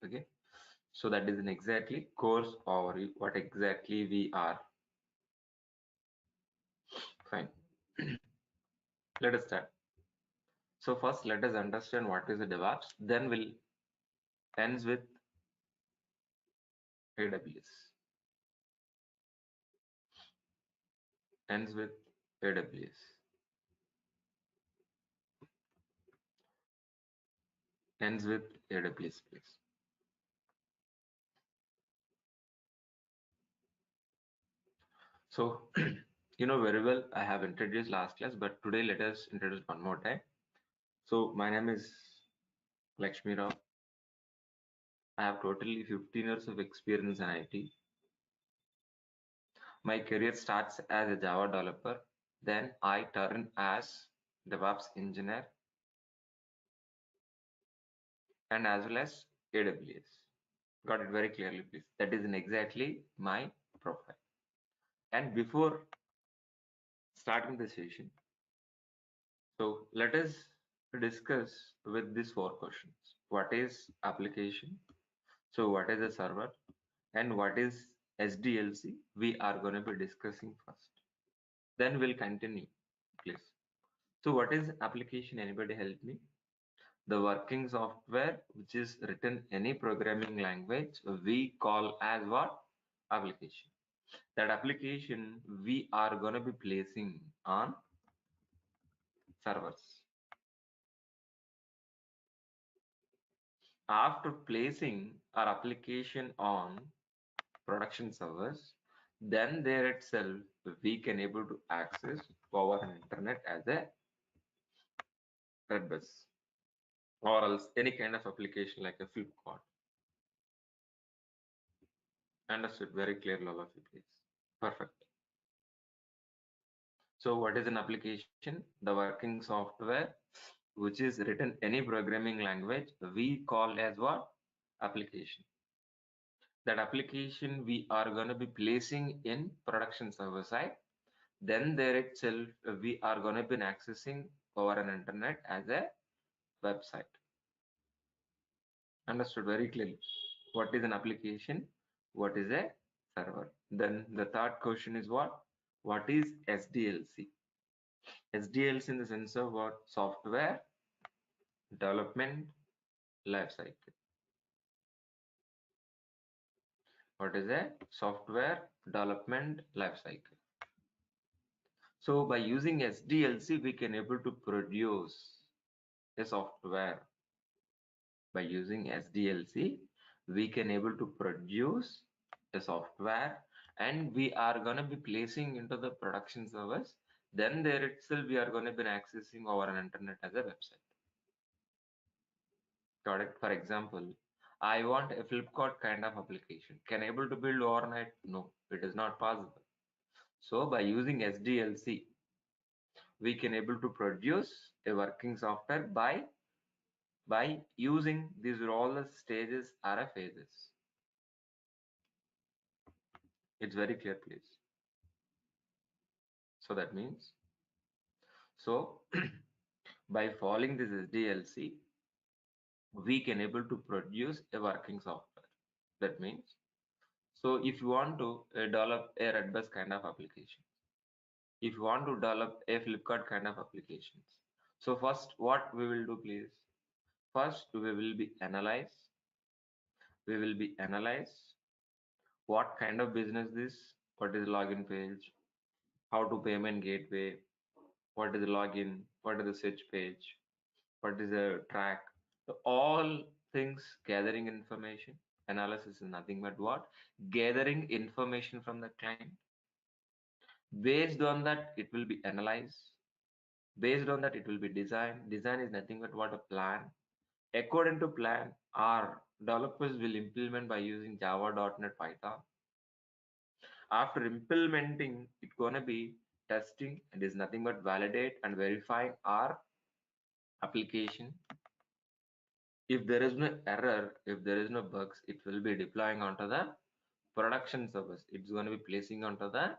[SPEAKER 1] Okay. So that is an exactly course or what exactly we are. Fine. Let us start. So first let us understand what is a DevOps. Then we'll ends with AWS. Ends with AWS. Ends with AWS, please. So you know very well I have introduced last class, but today let us introduce one more time. So my name is Lakshmi Rao. I have totally 15 years of experience in IT. My career starts as a Java developer. Then I turn as DevOps engineer and as well as AWS. Got it very clearly, please. That is in exactly my profile. And before starting the session, so let us discuss with these four questions. What is application? So what is a server? And what is SDLC? We are going to be discussing first. Then we'll continue, please. So what is application? Anybody help me? The working software which is written any programming language we call as what? Application. That application we are going to be placing on servers. After placing our application on production servers, then there itself we can able to access over an internet as a red bus or else any kind of application like a Flipkart. Understood very clearly, all of you, please. Perfect. So what is an application? The working software which is written any programming language we call as what? Application. That application we are going to be placing in production server side. Then there itself we are going to be accessing over an internet as a website. Understood very clearly. What is an application? What is a server? Then the third question is what? What is SDLC? SDLC in the sense of what? Software development lifecycle. What is a software development lifecycle? So by using SDLC, we can able to produce a software. By using SDLC, we can able to produce a software and we are going to be placing into the production servers. Then there itself we are going to be accessing over an internet as a website. Got it? For example, I want a Flipkart kind of application. Can I able to build overnight? No, it is not possible. So by using SDLC, we can able to produce a working software by using these all the stages or phases. It's very clear, please. So that means, so by following this SDLC, we can able to produce a working software. That means, so if you want to develop a Redbus kind of application, if you want to develop a Flipkart kind of applications, so first what we will do, please? First we will be analyze what kind of business this, what is login page, how to payment gateway, what is the login, what is the search page, what is the track. So all things gathering information. Analysis is nothing but what? Gathering information from the client. Based on that, it will be analyzed. Based on that, it will be designed. Design is nothing but what? A plan. According to plan, our developers will implement by using Java.NET Python. After implementing, it's gonna be testing. It is nothing but validate and verify our application. If there is no error, if there is no bugs, it will be deploying onto the production servers. It's going to be placing onto the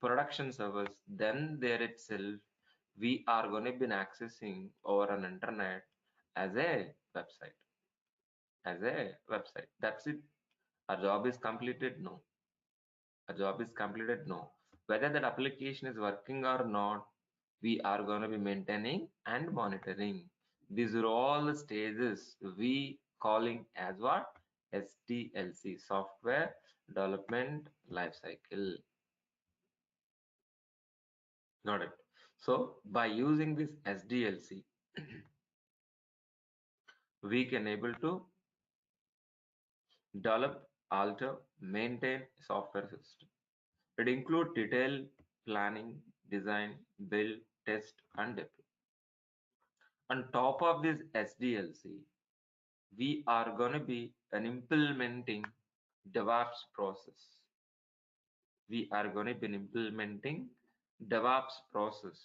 [SPEAKER 1] production servers. Then there itself, we are going to be accessing over an internet as a website. As a website. That's it. Our job is completed? No. Our job is completed? No. Whether that application is working or not, we are going to be maintaining and monitoring. These are all the stages we calling as what? SDLC, Software Development Lifecycle. Got it. So by using this SDLC, we can able to develop, alter, maintain software system. It includes detailed planning, design, build, test, and deploy. On top of this SDLC, we are going to be implementing DevOps process. We are going to be implementing DevOps process.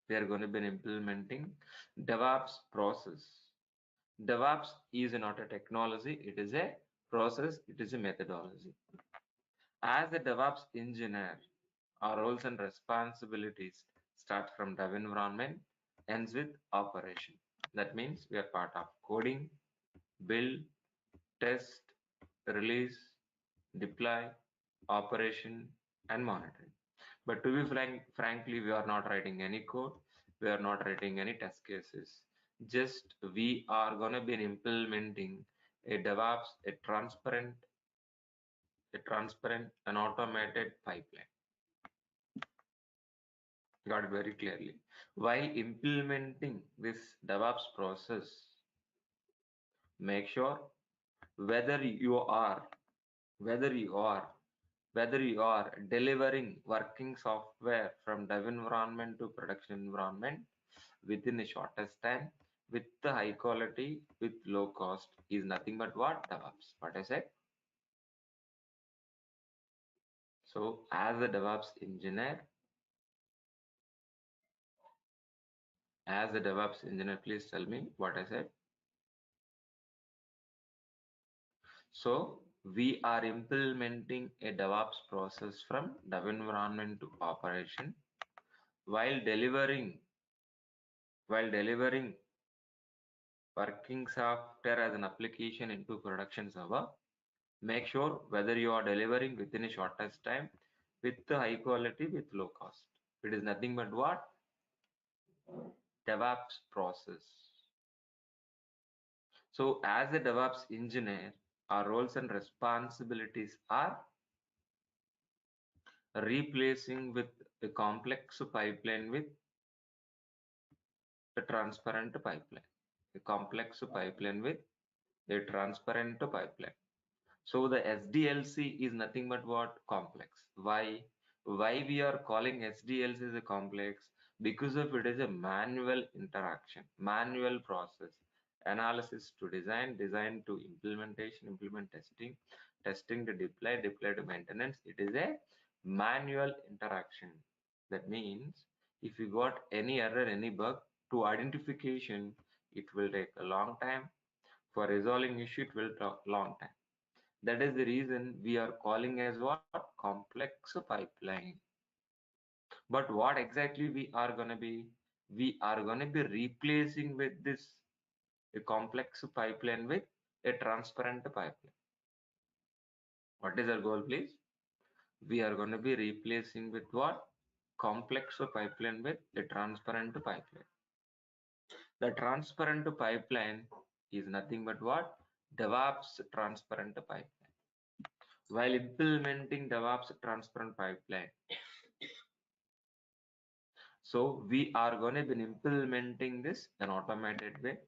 [SPEAKER 1] We are going to be implementing DevOps process. DevOps is not a technology, it is a process, it is a methodology. As a DevOps engineer, our roles and responsibilities start from dev environment, ends with operation. That means we are part of coding, build, test, release, deploy, operation, and monitoring. But to be frankly, we are not writing any code. We are not writing any test cases. Just we are gonna be implementing a DevOps, an automated pipeline. Got it very clearly. While implementing this DevOps process, make sure whether you are whether you are whether you are delivering working software from dev environment to production environment within the shortest time with the high quality with low cost is nothing but what? DevOps. What I said. So as a DevOps engineer, please tell me what I said. So we are implementing a DevOps process from dev environment to operation while delivering working software as an application into production server. Make sure whether you are delivering within a shortest time with the high quality with low cost. It is nothing but what? DevOps process. So as a DevOps engineer, our roles and responsibilities are replacing with a complex pipeline with a transparent pipeline. A complex pipeline with a transparent pipeline. So the SDLC is nothing but what? Complex. Why? Why we are calling SDLC as a complex? Because of it is a manual interaction, manual process, analysis to design, design to implementation, implement testing, testing to deploy, deploy to maintenance. It is a manual interaction. That means if you got any error, any bug, to identification, it will take a long time. For resolving issue, it will take a long time. That is the reason we are calling as what? Complex pipeline. But what exactly we are going to be? We are going to be replacing with this a complex pipeline with a transparent pipeline. What is our goal, please? We are going to be replacing with what? Complex pipeline with a transparent pipeline. The transparent pipeline is nothing but what? DevOps transparent pipeline. While implementing DevOps transparent pipeline, so we are going to be implementing this in automated way.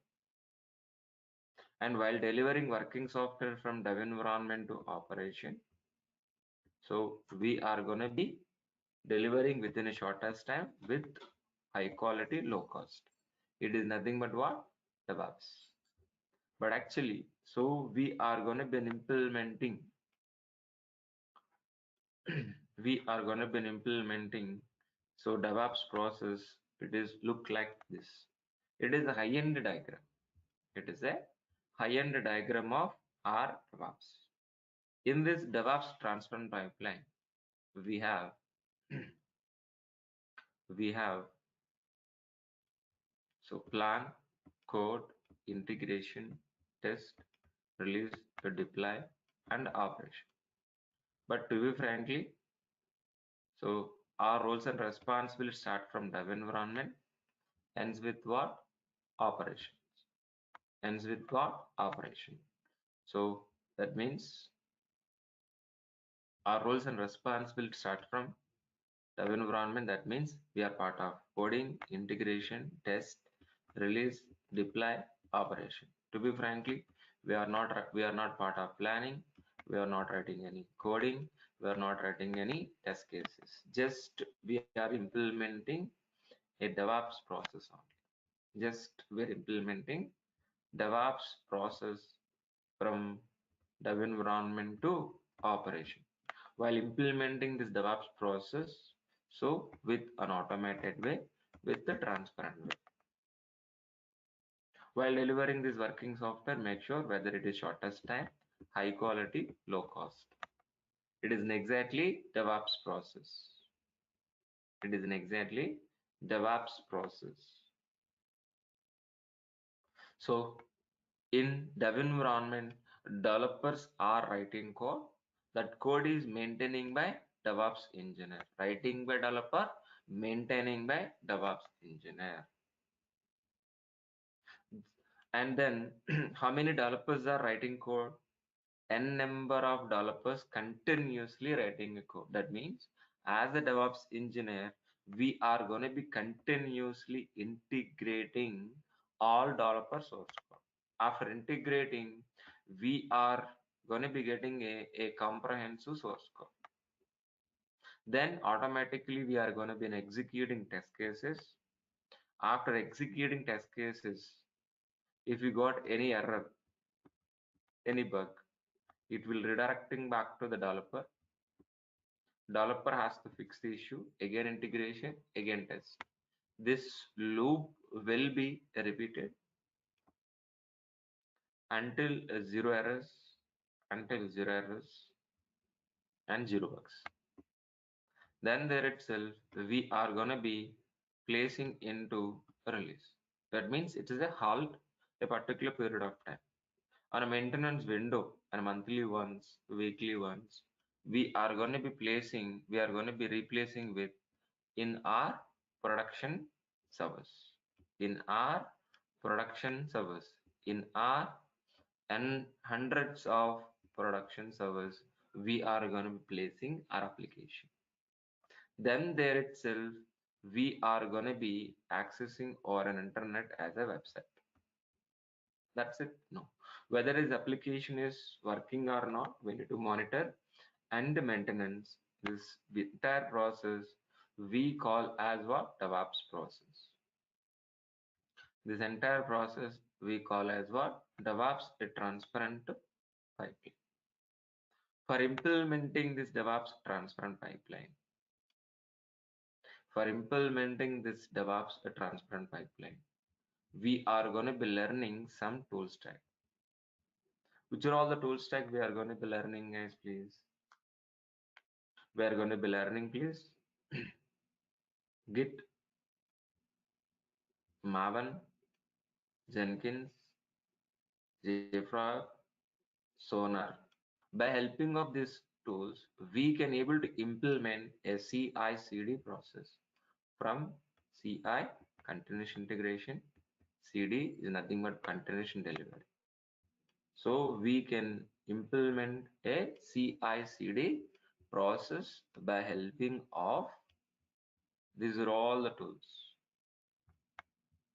[SPEAKER 1] And while delivering working software from dev environment to operation, so we are going to be delivering within a shortest time with high quality, low cost. It is nothing but what? DevOps. But actually, So we are going to be implementing we are going to be implementing so DevOps process. It is look like this. It is a high-end diagram. It is a high-end diagram of our DevOps. In this DevOps transfer pipeline, we have we have so plan, code, integration, test, release, deploy, and operation. But to be frankly, so our roles and response will start from dev environment, ends with what? Operation. Ends with what? Operation. So that means our roles and response will start from dev environment. That means we are part of coding, integration, test, release, deploy, operation. To be frankly, we are not part of planning. We are not writing any coding. We are not writing any test cases. Just we are implementing a DevOps process only. Just we're implementing DevOps process from dev environment to operation. While implementing this DevOps process, so with an automated way, with the transparent way. While delivering this working software, make sure whether it is shortest time, high quality, low cost. It is an exactly DevOps process. It is an exactly DevOps process. So in dev environment, developers are writing code. That code is maintaining by DevOps engineer. Writing by developer, maintaining by DevOps engineer. And then how many developers are writing code? N number of developers continuously writing a code. That means as a DevOps engineer, we are going to be continuously integrating all developer source code. After integrating, we are going to be getting a comprehensive source code. Then automatically we are going to be executing test cases. After executing test cases, if you got any error, any bug, it will redirecting back to the developer. Developer has to fix the issue, again integration, again test. This loop will be repeated until zero errors, until zero errors and zero bugs. Then there itself, we are gonna be placing into a release. That means it is a halt, a particular period of time. On a maintenance window, and monthly ones, weekly ones, we are going to be replacing with in our production servers, in our production servers, in our and hundreds of production servers, we are going to be placing our application. Then there itself, we are going to be accessing or an internet as a website. That's it. No, whether his application is working or not, we need to monitor and maintenance. This entire process we call as what? DevOps process. This entire process we call as what? DevOps, a transparent pipeline. For implementing this DevOps transparent pipeline, we are going to be learning some tool stack. Which are all the tool stack we are going to be learning, guys, please? We are going to be learning, please. Git, Maven, Jenkins, JFrog, Sonar. By helping of these tools, we can able to implement a CI/CD process from CI, continuous integration. CD is nothing but continuous delivery. So we can implement a CI/CD process by helping of these are all the tools.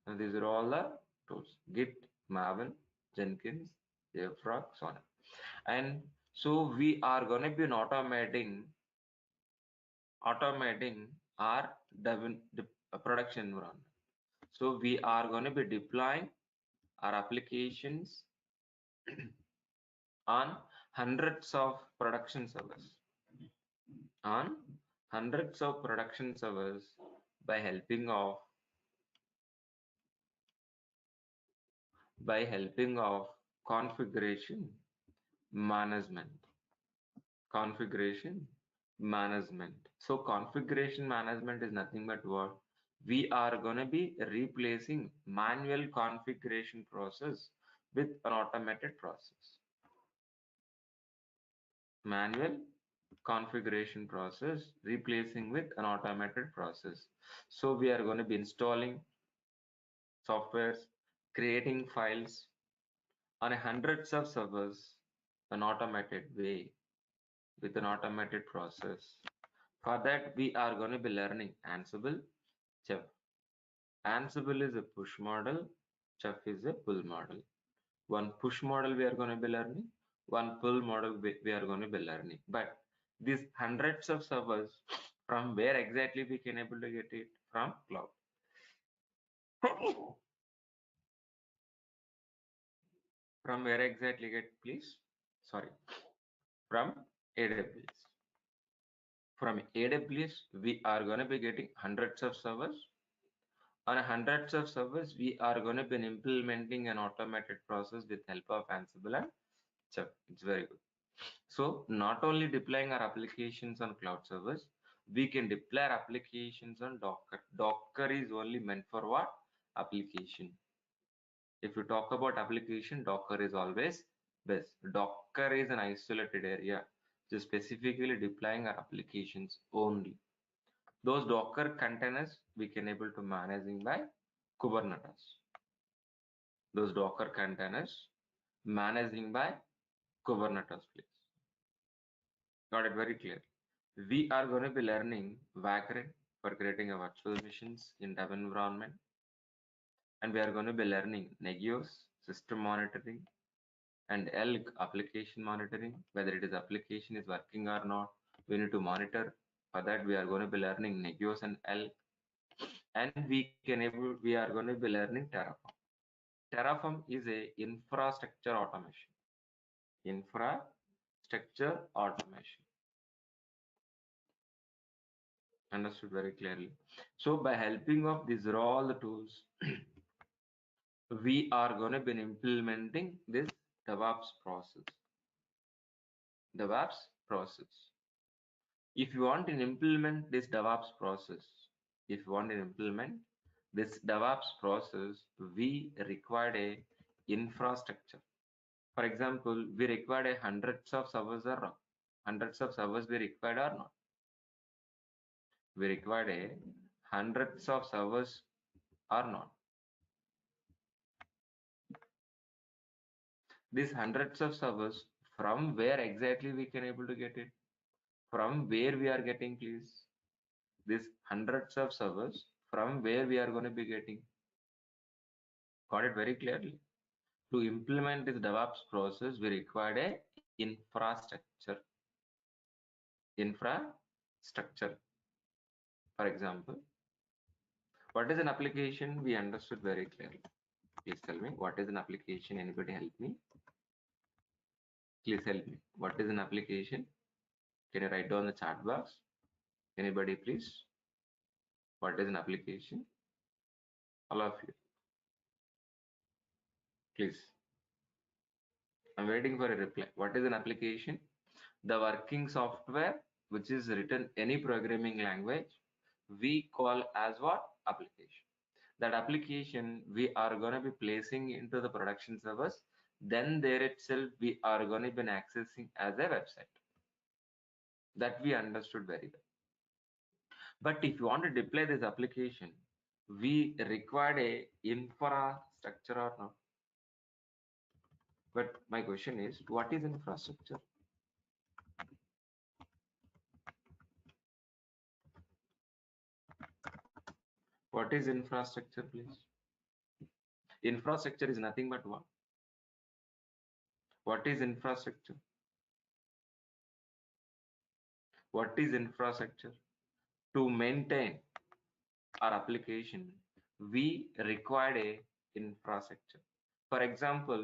[SPEAKER 1] And these are all the tools: Git, Maven, Jenkins, JFrog, so on. And so we are going to be automating our production environment. So we are going to be deploying our applications on hundreds of production servers. On hundreds of production servers by helping of configuration management. Configuration management. So configuration management is nothing but what? We are going to be replacing manual configuration process with an automated process. Manual configuration process replacing with an automated process. So we are going to be installing softwares, creating files on hundreds of servers an automated way with an automated process. For that, we are going to be learning Ansible, Chef. Ansible is a push model, Chef is a pull model. One push model we are going to be learning, one pull model we are going to be learning. But these hundreds of servers, from where exactly we can able to get it? From cloud. From where exactly get, please? Sorry. From AWS. From AWS, we are going to be getting hundreds of servers. On hundreds of servers, we are going to be implementing an automated process with help of Ansible and Chef. It's very good. So not only deploying our applications on cloud servers, we can deploy our applications on Docker. Docker is only meant for what? Application. If you talk about application, Docker is always best. Docker is an isolated area, just specifically deploying our applications only. Those Docker containers we can able to managing by Kubernetes. Those Docker containers managing by Kubernetes, please. Got it very clear. We are going to be learning Vagrant for creating a virtual machines in dev environment, and we are going to be learning Negios system monitoring and ELK application monitoring, whether it is application is working or not. We need to monitor. For that, we are going to be learning Negios and ELK, and we are going to be learning Terraform. Terraform is a infrastructure automation. Infrastructure automation. Understood very clearly. So by helping of these are all the tools, we are going to be implementing this DevOps process. DevOps process. If you want to implement this DevOps process, we require a infrastructure. For example, we require a hundreds of servers or not? Hundreds of servers we required or not? We required a hundreds of servers or not? These hundreds of servers, from where exactly we can able to get it? From where we are getting, please? These hundreds of servers, from where we are going to be getting? Got it very clearly. To implement this DevOps process, we required a infrastructure. Infrastructure. For example, what is an application? We understood very clearly. Please tell me, what is an application? Anybody help me? Please help me. What is an application? Can you write down the chat box? Anybody, please? What is an application? All of you, please. I'm waiting for a reply. What is an application? The working software which is written any programming language, we call as what? Application. That application we are going to be placing into the production servers. Then there itself we are going to be accessing as a website. That we understood very well. But if you want to deploy this application, we require a infrastructure or not? But my question is, what is infrastructure? What is infrastructure, please? Infrastructure is nothing but what? What is infrastructure? What is infrastructure? To maintain our application, we require a infrastructure. For example,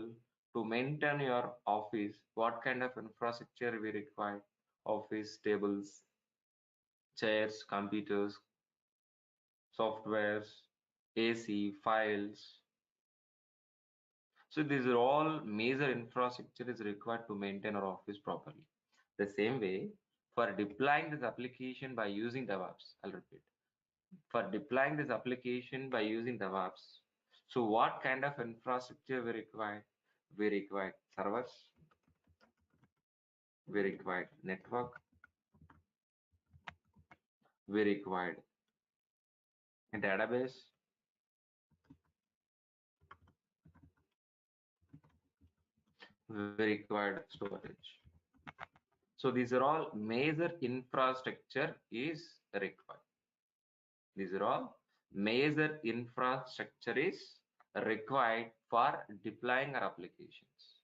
[SPEAKER 1] to maintain your office, what kind of infrastructure we require? Office tables, chairs, computers, softwares, AC, files. So these are all major infrastructure is required to maintain our office properly. The same way, for deploying this application by using DevOps, I'll repeat. For deploying this application by using DevOps, so what kind of infrastructure we require? We require servers, we require network, we required a database, we required storage. So these are all major infrastructure is required. These are all major infrastructure is required for deploying our applications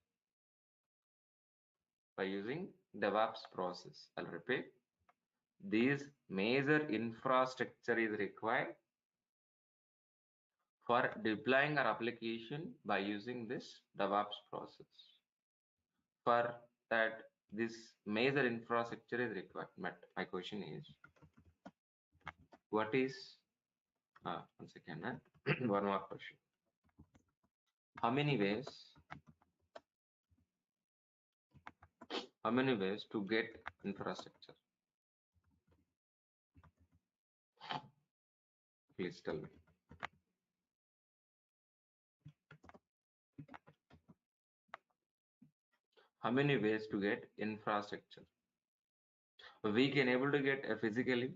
[SPEAKER 1] by using DevOps process. I'll repeat. These major infrastructure is required for deploying our application by using this DevOps process. For that, this major infrastructure is required. But my question is, what is, one second, one more question. How many ways to get infrastructure? Please tell me. How many ways to get infrastructure? We can able to get physically.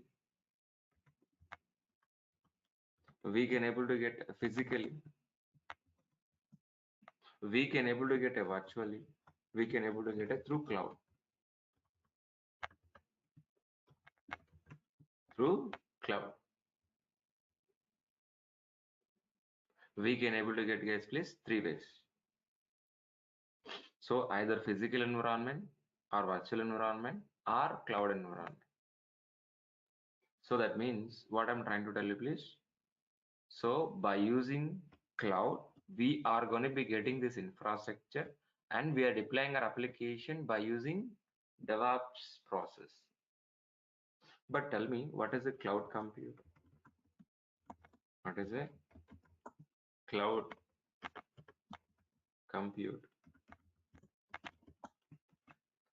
[SPEAKER 1] We can able to get physically. We can able to get a virtually. We can able to get it through cloud. Through cloud. We can able to get, guys, please, 3 ways. So either physical environment or virtual environment or cloud environment. So that means what I'm trying to tell you, please. So by using cloud, we are going to be getting this infrastructure and we are deploying our application by using DevOps process. But tell me, what is a cloud compute? What is a cloud compute?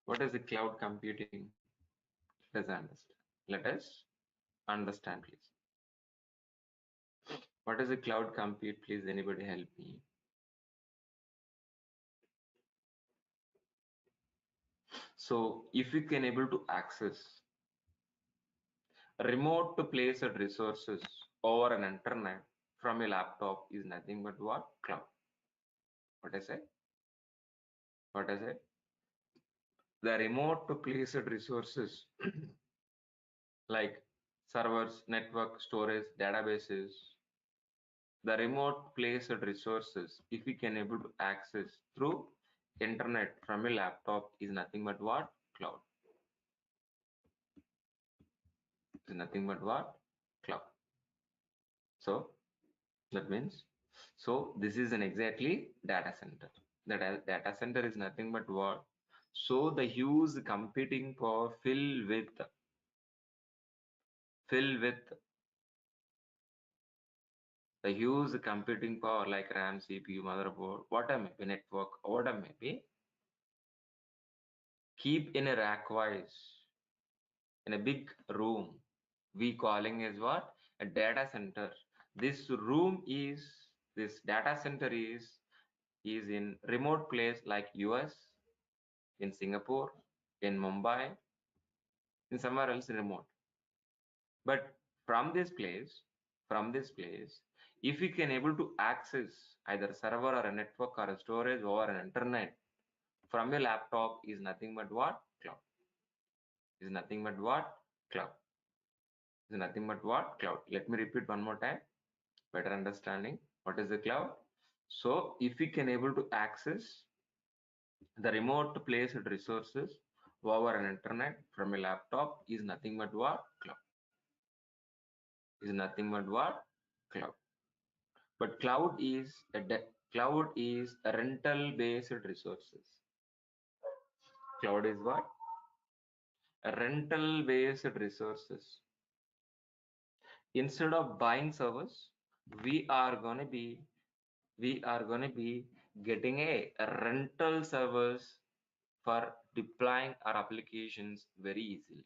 [SPEAKER 1] What is the cloud computing? Let us understand. Let us understand, please. What is a cloud compute? Please, anybody help me? So if you can able to access remote placed resources over an internet from a laptop is nothing but what? Cloud. What I said? What I said? The remote placed resources like servers, network, storage, databases, the remote placed resources, if we can able to access through internet from a laptop is nothing but what? Cloud. Is nothing but what? Cloud. So that means, so this is an exactly data center. The data center is nothing but what? So the huge computing power filled with the huge computing power like RAM, CPU, motherboard, whatever may be, network, whatever may be, keep in a rack wise in a big room. We calling as what? A data center. This room is, this data center is in remote place like US, in Singapore, in Mumbai, in somewhere else remote. But from this place, if we can able to access either server or a network or a storage or an internet from your laptop is nothing but what? Cloud. Is nothing but what? Cloud. Is nothing but what? Cloud. Let me repeat one more time. Better understanding. What is the cloud? So if we can able to access the remote placed resources over an internet from a laptop is nothing but what? Cloud. Is nothing but what? Cloud. But cloud is a Cloud is rental based resources. Cloud is what? Rental based resources. Instead of buying servers, we are gonna be getting a rental servers for deploying our applications very easily.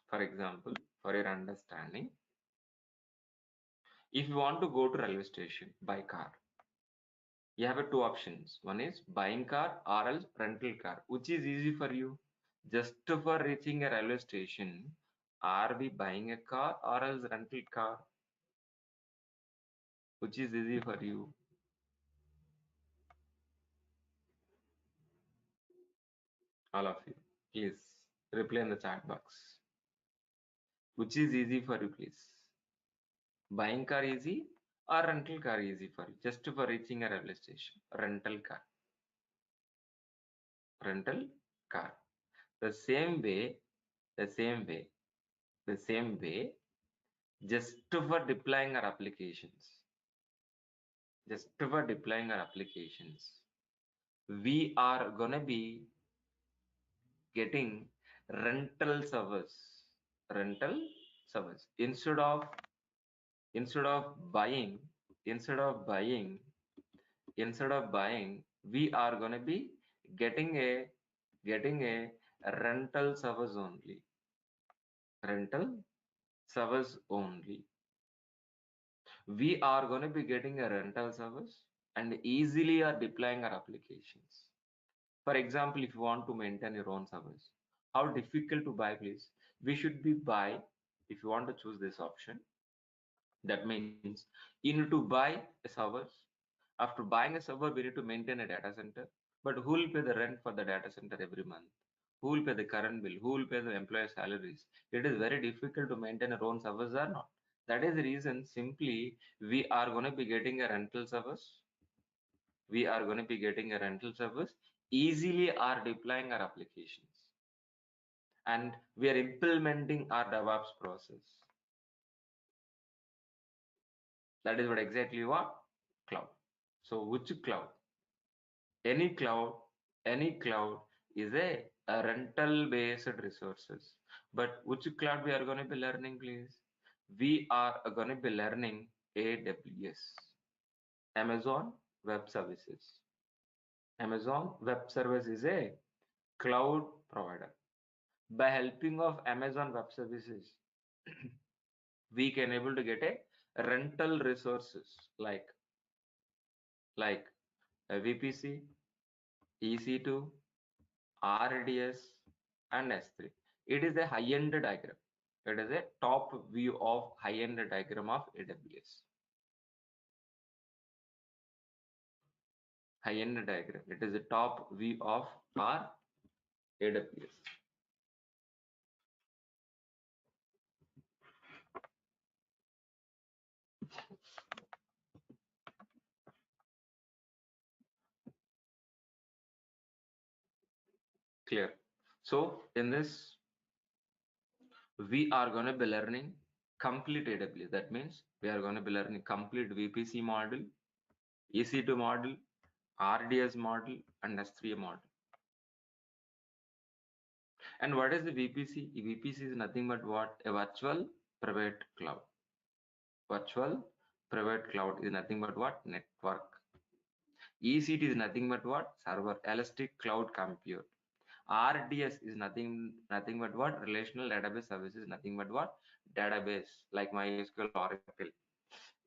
[SPEAKER 1] For example, for your understanding, if you want to go to railway station by car, you have two options. One is buying car or else rental car. Which is easy for you? Just for reaching a railway station, are we buying a car or else rental car? Which is easy for you? All of you, please reply in the chat box. Which is easy for you, please? Buying car easy or rental car easy for you? Just for reaching a railway station, rental car, rental car. The same way, the same way, the same way, just for deploying our applications, just for deploying our applications, we are gonna be getting rental servers, rental servers instead of buying, instead of buying, instead of buying, we are gonna be getting a getting a rental servers only, rental servers only. We are going to be getting a rental service and easily are deploying our applications. For example, if you want to maintain your own service, how difficult to buy, please? We should be buy, if you want to choose this option, that means you need to buy a server. After buying a server, we need to maintain a data center. But who will pay the rent for the data center every month? Who will pay the current bill? Who will pay the employee salaries? It is very difficult to maintain our own servers or not. That is the reason simply we are going to be getting a rental service. We are going to be getting a rental service, easily are deploying our applications. And we are implementing our DevOps process. That is what exactly what? Cloud. So which cloud? Any cloud, any cloud is a rental based resources. But which cloud we are going to be learning, please? We are going to be learning AWS, Amazon Web Services. Amazon Web Service is a cloud provider. By helping of Amazon Web Services, we can able to get a rental resources like a VPC, EC2, RDS, and S3. It is a high-end diagram. It is a top view of high-end diagram of AWS. High-end diagram. It is a top view of our AWS. Clear. So in this, we are going to be learning complete AWS. That means we are going to be learning complete VPC model, EC2 model, RDS model, and S3 model. And what is the VPC? VPC is nothing but what? A virtual private cloud. Virtual private cloud is nothing but what? Network. EC2 is nothing but what? Server, elastic cloud compute. RDS is nothing but what? Relational database service is nothing but what? Database like MySQL, Oracle.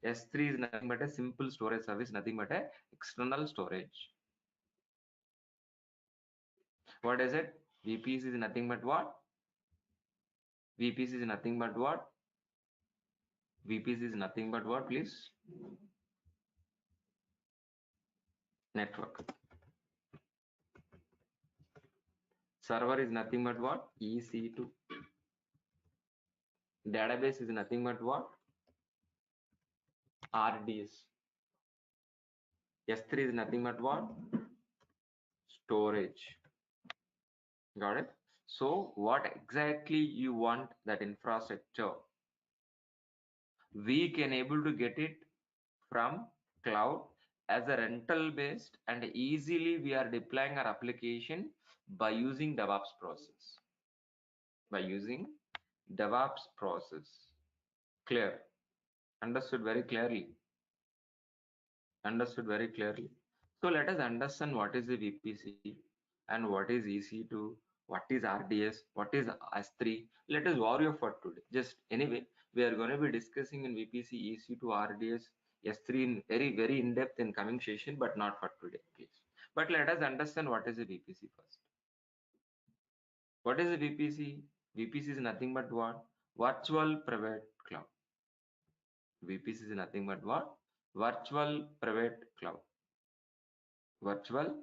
[SPEAKER 1] S3 is nothing but a simple storage service, nothing but a external storage. What is it? VPC is nothing but what? VPC is nothing but what? VPC is nothing but what, please? Network. Server is nothing but what? EC2. Database is nothing but what? RDS. S3 is nothing but what? Storage. Got it? So what exactly you want that infrastructure? We can able to get it from cloud as a rental based, and easily we are deploying our application by using DevOps process. By using DevOps process. Clear? Understood very clearly. Understood very clearly. So let us understand what is the VPC and what is EC2, what is RDS, what is S3. Let us warrior for today. Just anyway, we are going to be discussing in VPC, EC2, RDS, S3 in very in depth in coming session, but not for today, please. But let us understand what is the VPC first. What is the VPC? VPC is nothing but what? Virtual private cloud. VPC is nothing but what? Virtual private cloud. Virtual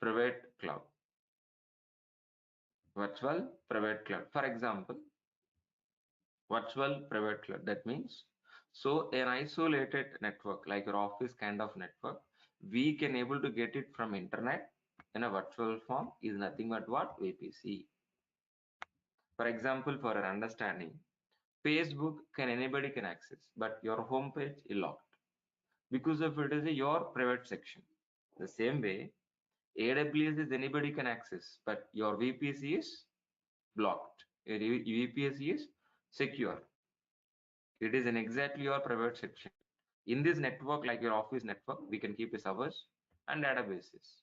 [SPEAKER 1] private cloud. Virtual private cloud. For example, virtual private cloud. That means, so an isolated network like your office kind of network, we can able to get it from internet in a virtual form is nothing but what? VPC. For example, for our understanding, Facebook can anybody can access, but your home page is locked because of it is your private section. The same way, AWS is anybody can access, but your VPC is blocked. Your VPC is secure. It is in exactly your private section. In this network, like your office network, we can keep the servers and databases.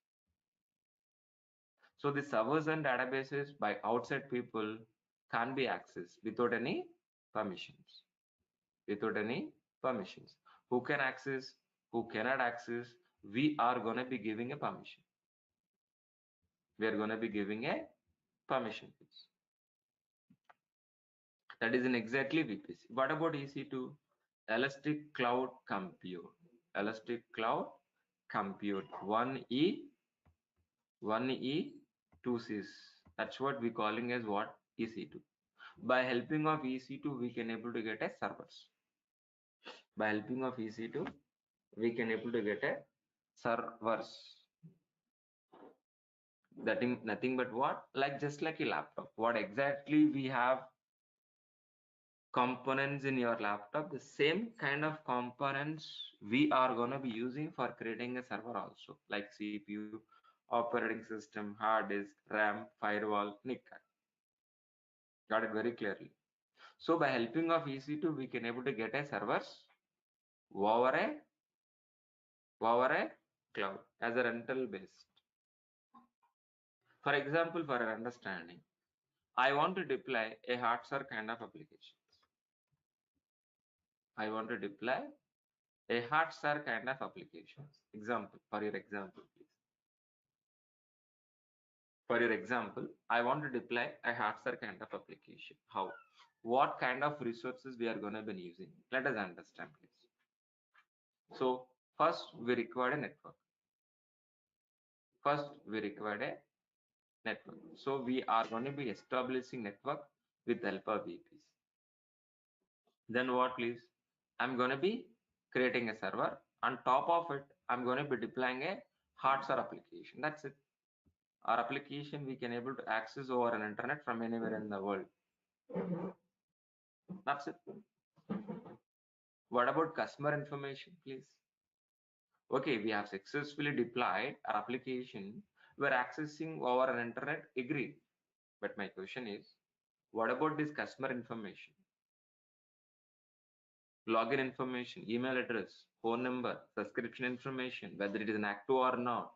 [SPEAKER 1] So the servers and databases by outside people can be accessed without any permissions. Without any permissions. Who can access? Who cannot access? We are going to be giving a permission. We are going to be giving a permission. That is in exactly VPC. What about EC2? Elastic Cloud Compute. Elastic Cloud Compute. 1E, 1E, 2Cs. That's what we're calling as what? EC2. By helping of EC2, we can able to get a servers. By helping of EC2, we can able to get a servers. That is nothing but what? Like just like a laptop. What exactly we have components in your laptop, the same kind of components we are going to be using for creating a server also, like CPU, operating system, hard disk, RAM, firewall, NIC. Got it very clearly. So by helping of EC2, we can able to get a servers over a cloud as a rental based. For example, for our understanding, I want to deploy a hardware kind of applications. I want to deploy a hardware kind of applications. Example, for your example, please. For your example, I want to deploy a hardware kind of application. How? What kind of resources we are going to be using? Let us understand, please. So first we require a network. First we require a network. So we are going to be establishing network with the help of VPs. Then what, please? I'm going to be creating a server. On top of it, I'm going to be deploying a hardware application. That's it. Our application we can able to access over an internet from anywhere in the world. That's it. What about customer information, please? Okay, we have successfully deployed our application. We're accessing over an internet, agreed. But my question is, what about this customer information? Login information, email address, phone number, subscription information, whether it is an active or not.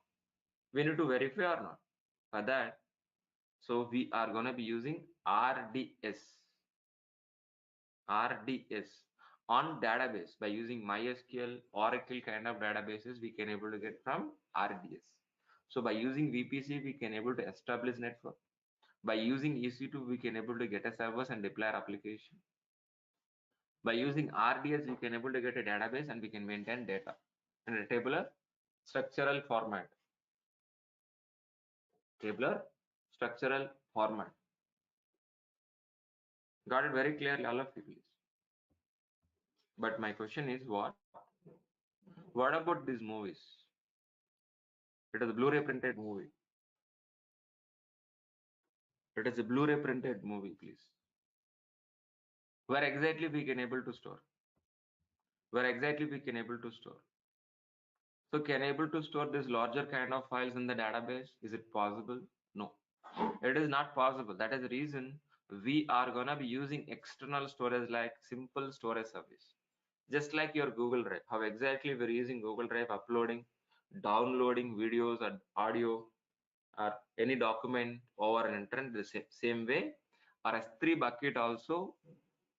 [SPEAKER 1] We need to verify or not. For that, so we are going to be using RDS. RDS on database by using MySQL, Oracle kind of databases we can able to get from RDS. So by using VPC we can able to establish network. By using EC2 we can able to get a servers and deploy our application. By using RDS we can able to get a database and we can maintain data in a tabular structural format. Tabular structural format. Got it very clearly, all of you please. But my question is what? What about these movies? It is a Blu-ray printed movie. It is a Blu-ray printed movie, please. Where exactly we can able to store? Where exactly we can able to store? So can able to store this larger kind of files in the database? Is it possible? No, it is not possible. That is the reason we are gonna be using external storage like simple storage service. Just like your Google Drive, how exactly we're using Google Drive, uploading, downloading videos or audio or any document over an internet the same way. Our S3 bucket also,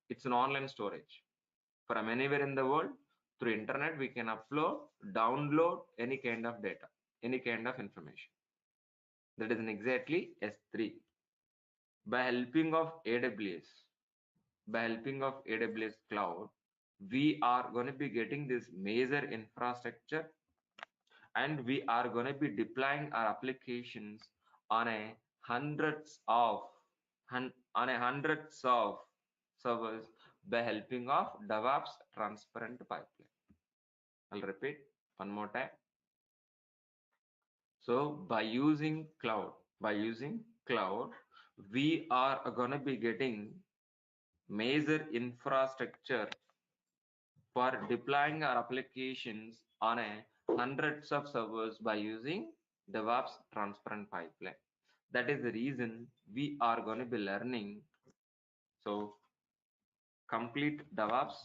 [SPEAKER 1] it's an online storage. From anywhere in the world, through internet, we can upload, download any kind of data, any kind of information. That is an exactly S3. By helping of AWS, by helping of AWS cloud, we are going to be getting this major infrastructure, and we are going to be deploying our applications on a hundreds of servers by helping of DevOps transparent pipeline. I'll repeat one more time. So by using cloud, we are going to be getting major infrastructure for deploying our applications on a hundreds of servers by using DevOps transparent pipeline. That is the reason we are going to be learning. So complete DevOps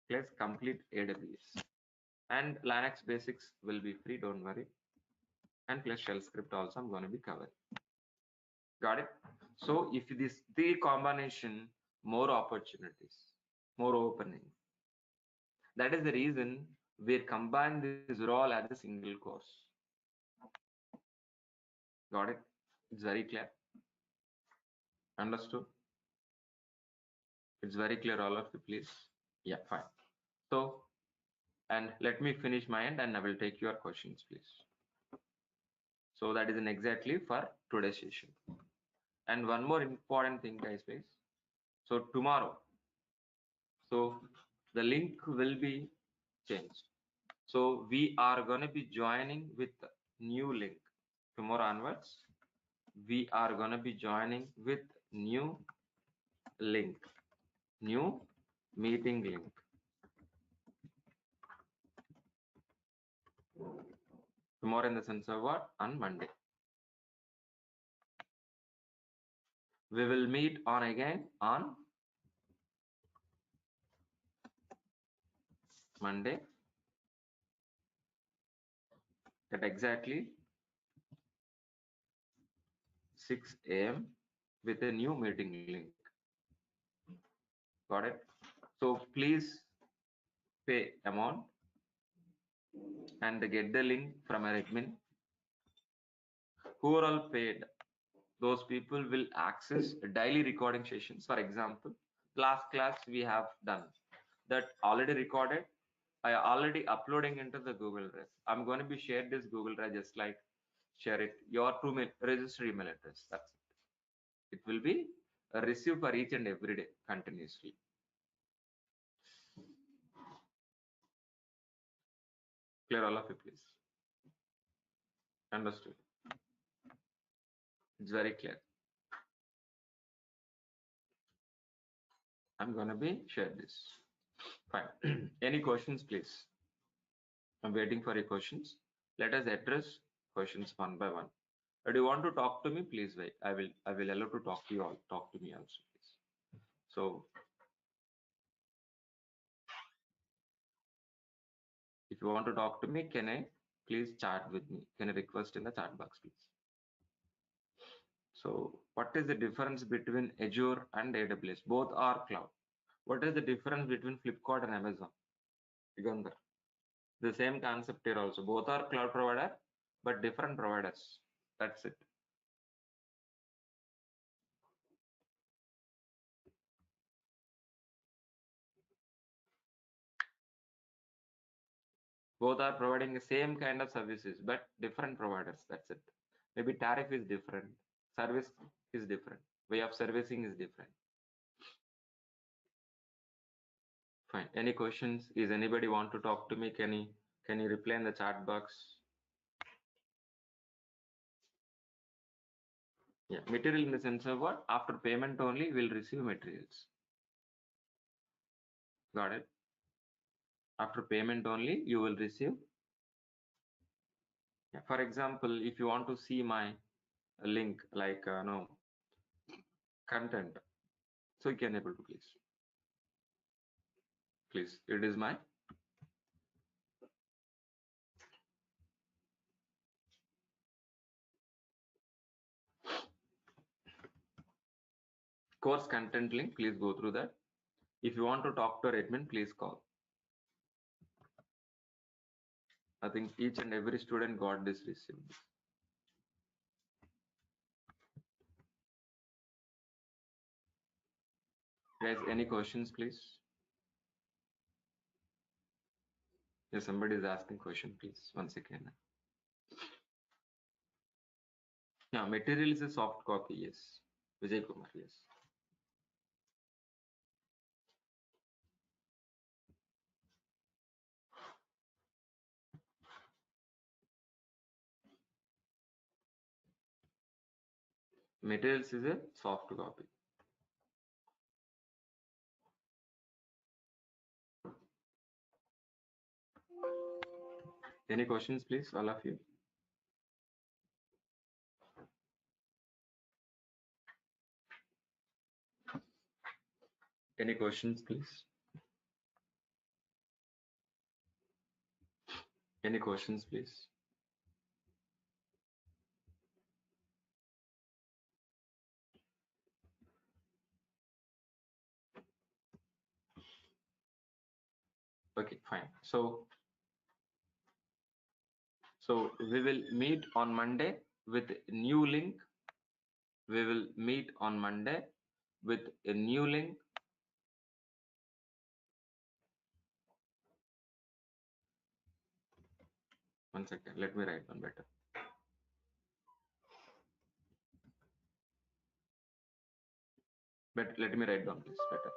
[SPEAKER 1] plus complete AWS, and Linux basics will be free, don't worry, and plus shell script also I'm going to be covering. Got it? So if this three combination, more opportunities, more opening. That is the reason we combine this role as a single course. Got it? It's very clear. Understood? It's very clear, all of you, please. Yeah, fine. So, and let me finish my end and I will take your questions, please. So that is an exactly for today's session. And one more important thing, guys, please. So tomorrow, so the link will be changed. So we are going to be joining with new link. Tomorrow onwards, we are going to be joining with new link, new meeting link. Tomorrow in the sense of what? On Monday. We will meet on again on Monday at exactly 6 a.m. with a new meeting link. Got it? So please pay amount and get the link from our admin. Who are all paid, those people will access daily recording sessions. For example, last class we have done that already recorded. I already uploading into the Google Drive. I'm going to be share this Google Drive just like share it your registered email address. That's it. It will be received for each and every day continuously. Clear, all of you, please? Understood? It's very clear. I'm gonna be share this. Fine. Any questions, please? I'm waiting for your questions. Let us address questions one by one. Do you want to talk to me? Please wait. I will allow to talk to you all. Talk to me also, please. So if you want to talk to me, can I please chat with me? Can I request in the chat box, please? So what is the difference between Azure and AWS? Both are cloud. What is the difference between Flipkart and Amazon? Yugandhar. The same concept here also. Both are cloud provider, but different providers. That's it. Both are providing the same kind of services, but different providers. That's it. Maybe tariff is different, service is different, way of servicing is different. Fine. Any questions? Is anybody want to talk to me? Can you reply in the chat box? Yeah, material in the sense of what? After payment only we'll receive materials. Got it? After payment only, you will receive. Yeah, for example, if you want to see my link, like no content, so you can able to please. It is my course content link. Please go through that. If you want to talk to our admin, please call. I think each and every student got this received. Guys, any questions, please? Yes, somebody is asking question, please. Once again. Yeah, material is a soft copy. Yes, Vijay Kumar. Yes. Materials is a soft copy. Any questions, please, all of you? Any questions, please? Any questions, please? Okay, fine. So we will meet on Monday with new link. We will meet on Monday with a new link. One second, let me write down better. But let me write down this better.